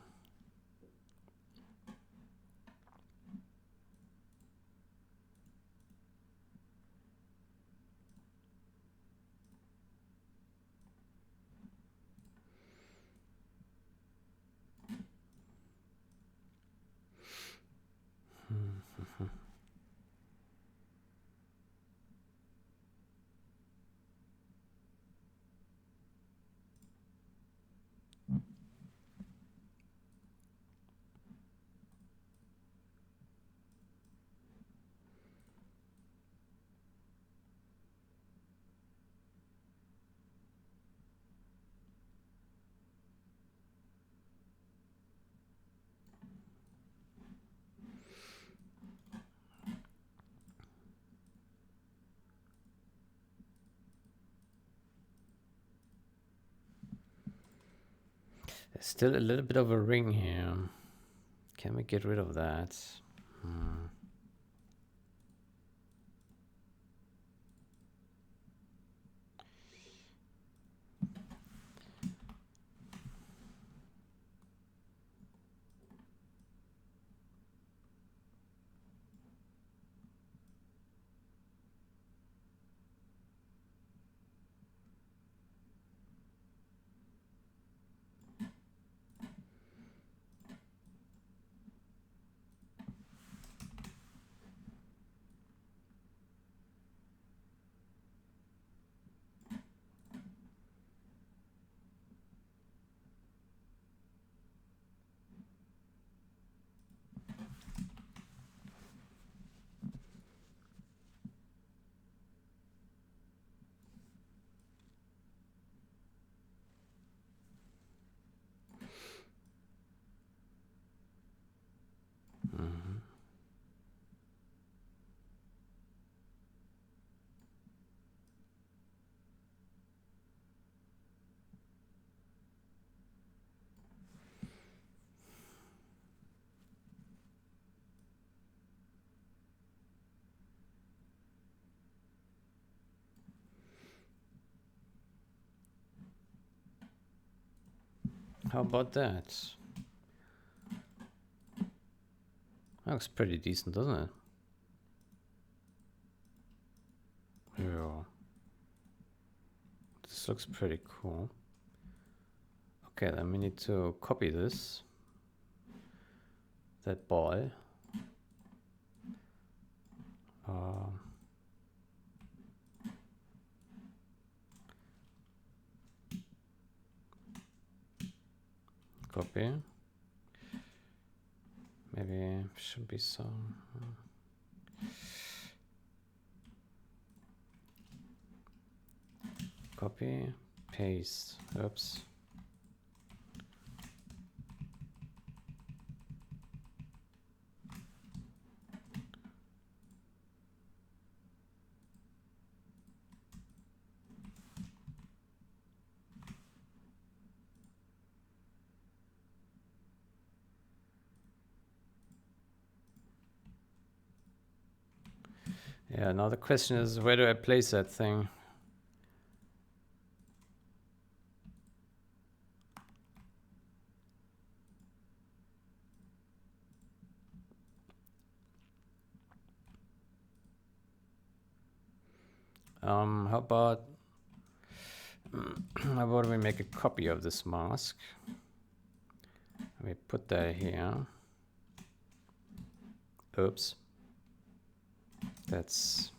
There's still a little bit of a ring here. Can we get rid of that? How about that? That looks pretty decent, doesn't it? Yeah. This looks pretty cool. Okay, then we need to copy this. That ball. Copy. Maybe should be some. Copy, paste. Oops. Yeah, now the question is, where do I place that thing? How about we make a copy of this mask? We put that here. Oops. That's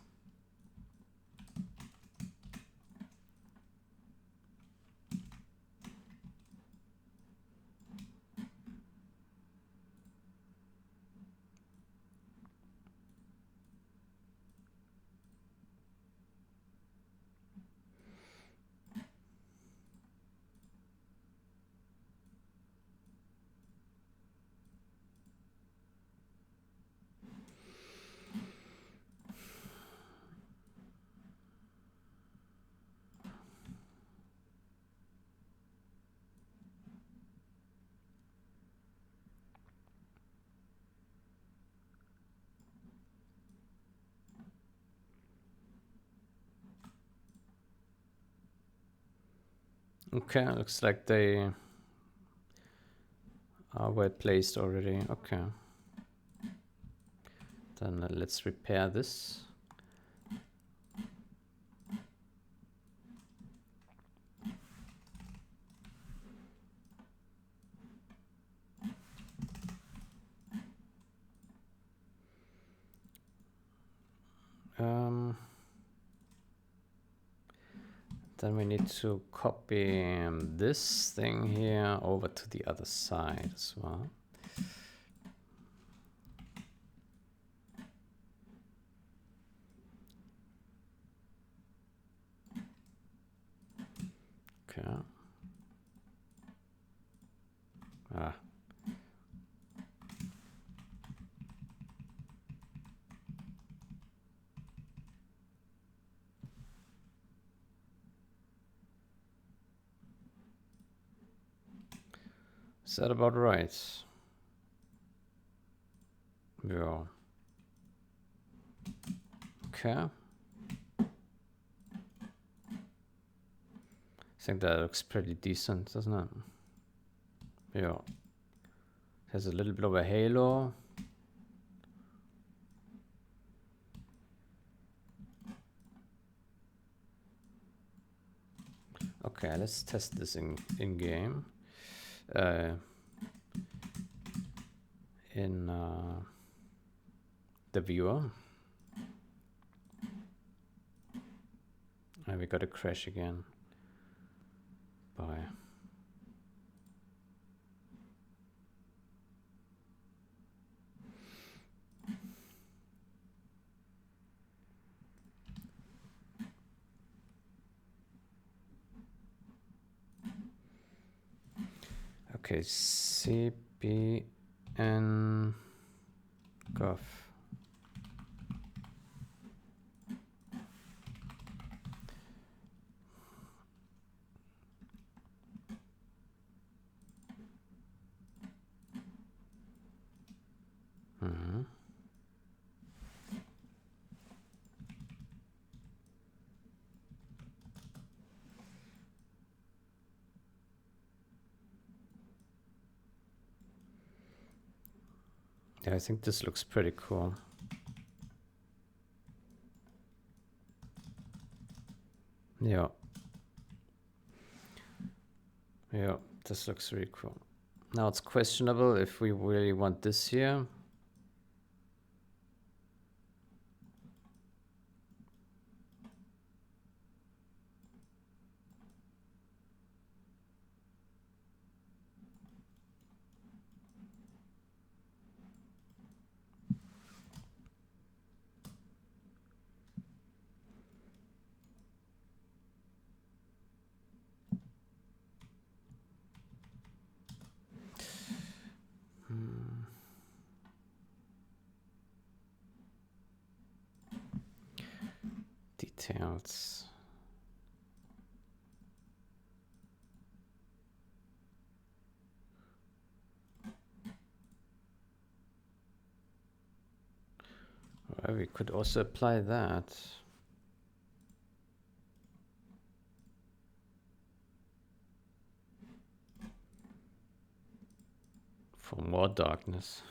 okay. Looks like they are well placed already. Okay. Then let's repair this. Then we need to copy this thing here over to the other side as well. Okay. Ah. Is that about right? Yeah. Okay. I think that looks pretty decent, doesn't it? Yeah. Has a little bit of a halo. Okay, let's test this in game. In the viewer. And we got a crash again. Bye. Okay, cbngovbuil. Yeah, I think this looks pretty cool. Yeah. Yeah, this looks really cool. Now it's questionable if we really want this here. Details. Well, we could also apply that. For more darkness.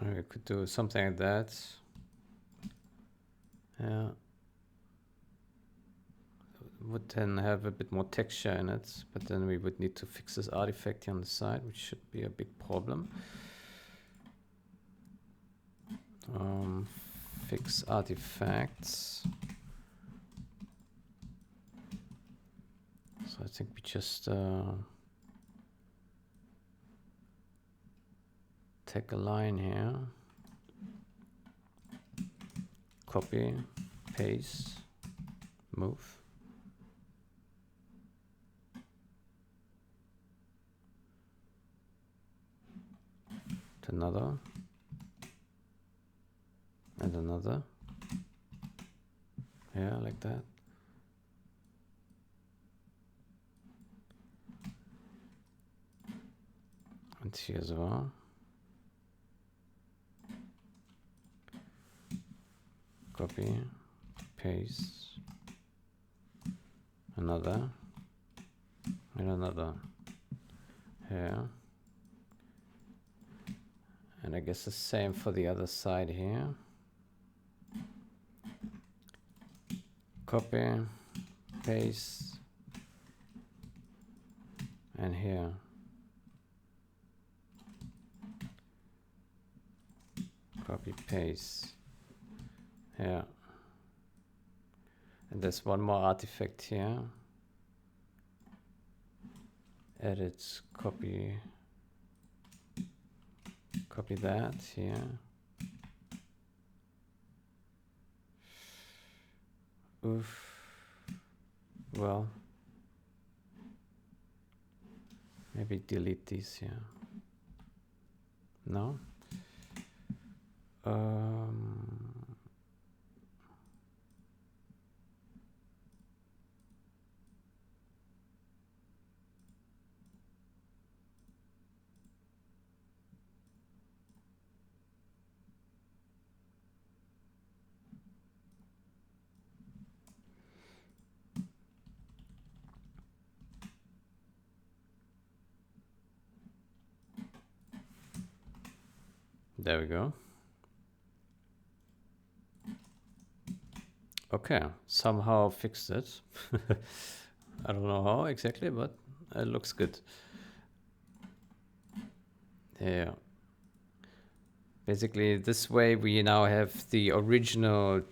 We could do something like that. Yeah. Would then have a bit more texture in it, but then we would need to fix this artifact here on the side, which should be a big problem. Fix artifacts. So I think we just take a line here, copy, paste, move. To another. And another. Yeah, like that. And here as well. copy, paste, another, and another here. And I guess the same for the other side here. Copy, paste, and here. Copy, paste. Yeah. And there's one more artifact here. Edit, copy that here. Oof. Well, maybe delete these here. No? There we go. Okay, somehow fixed it. I don't know how exactly, but it looks good. Yeah. Basically, this way we now have the original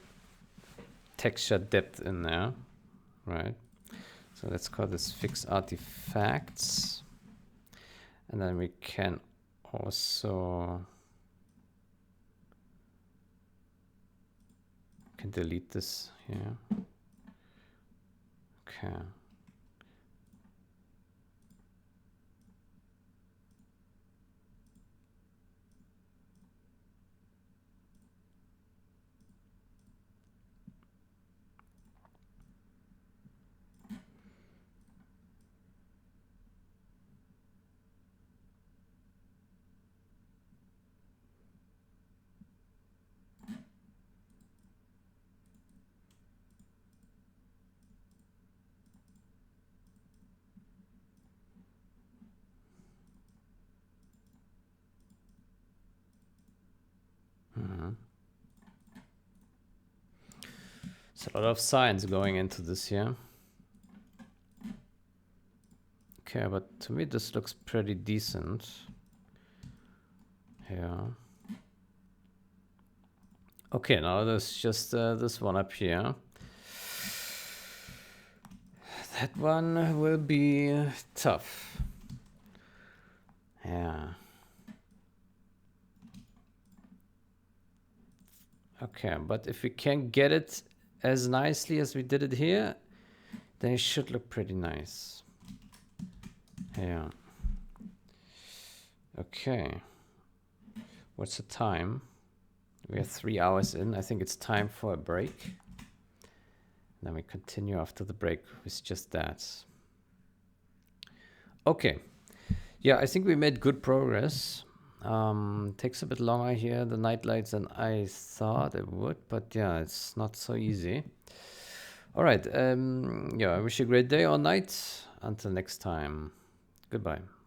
texture depth in there, right? So let's call this fix artifacts. And then we can also delete this here. Okay. There's a lot of science going into this here. Okay, but to me this looks pretty decent. Yeah. Okay, now there's just this one up here. That one will be tough. Yeah. Okay, but if we can get it as nicely as we did it here, then it should look pretty nice. Yeah. Okay. What's the time? We are 3 hours in. I think it's time for a break. Then we continue after the break with just that. Okay. Yeah, I think we made good progress. Takes a bit longer here, the night lights, than I thought it would, but yeah, it's not so easy. All right. Yeah, I wish you a great day or night. Until next time. Goodbye.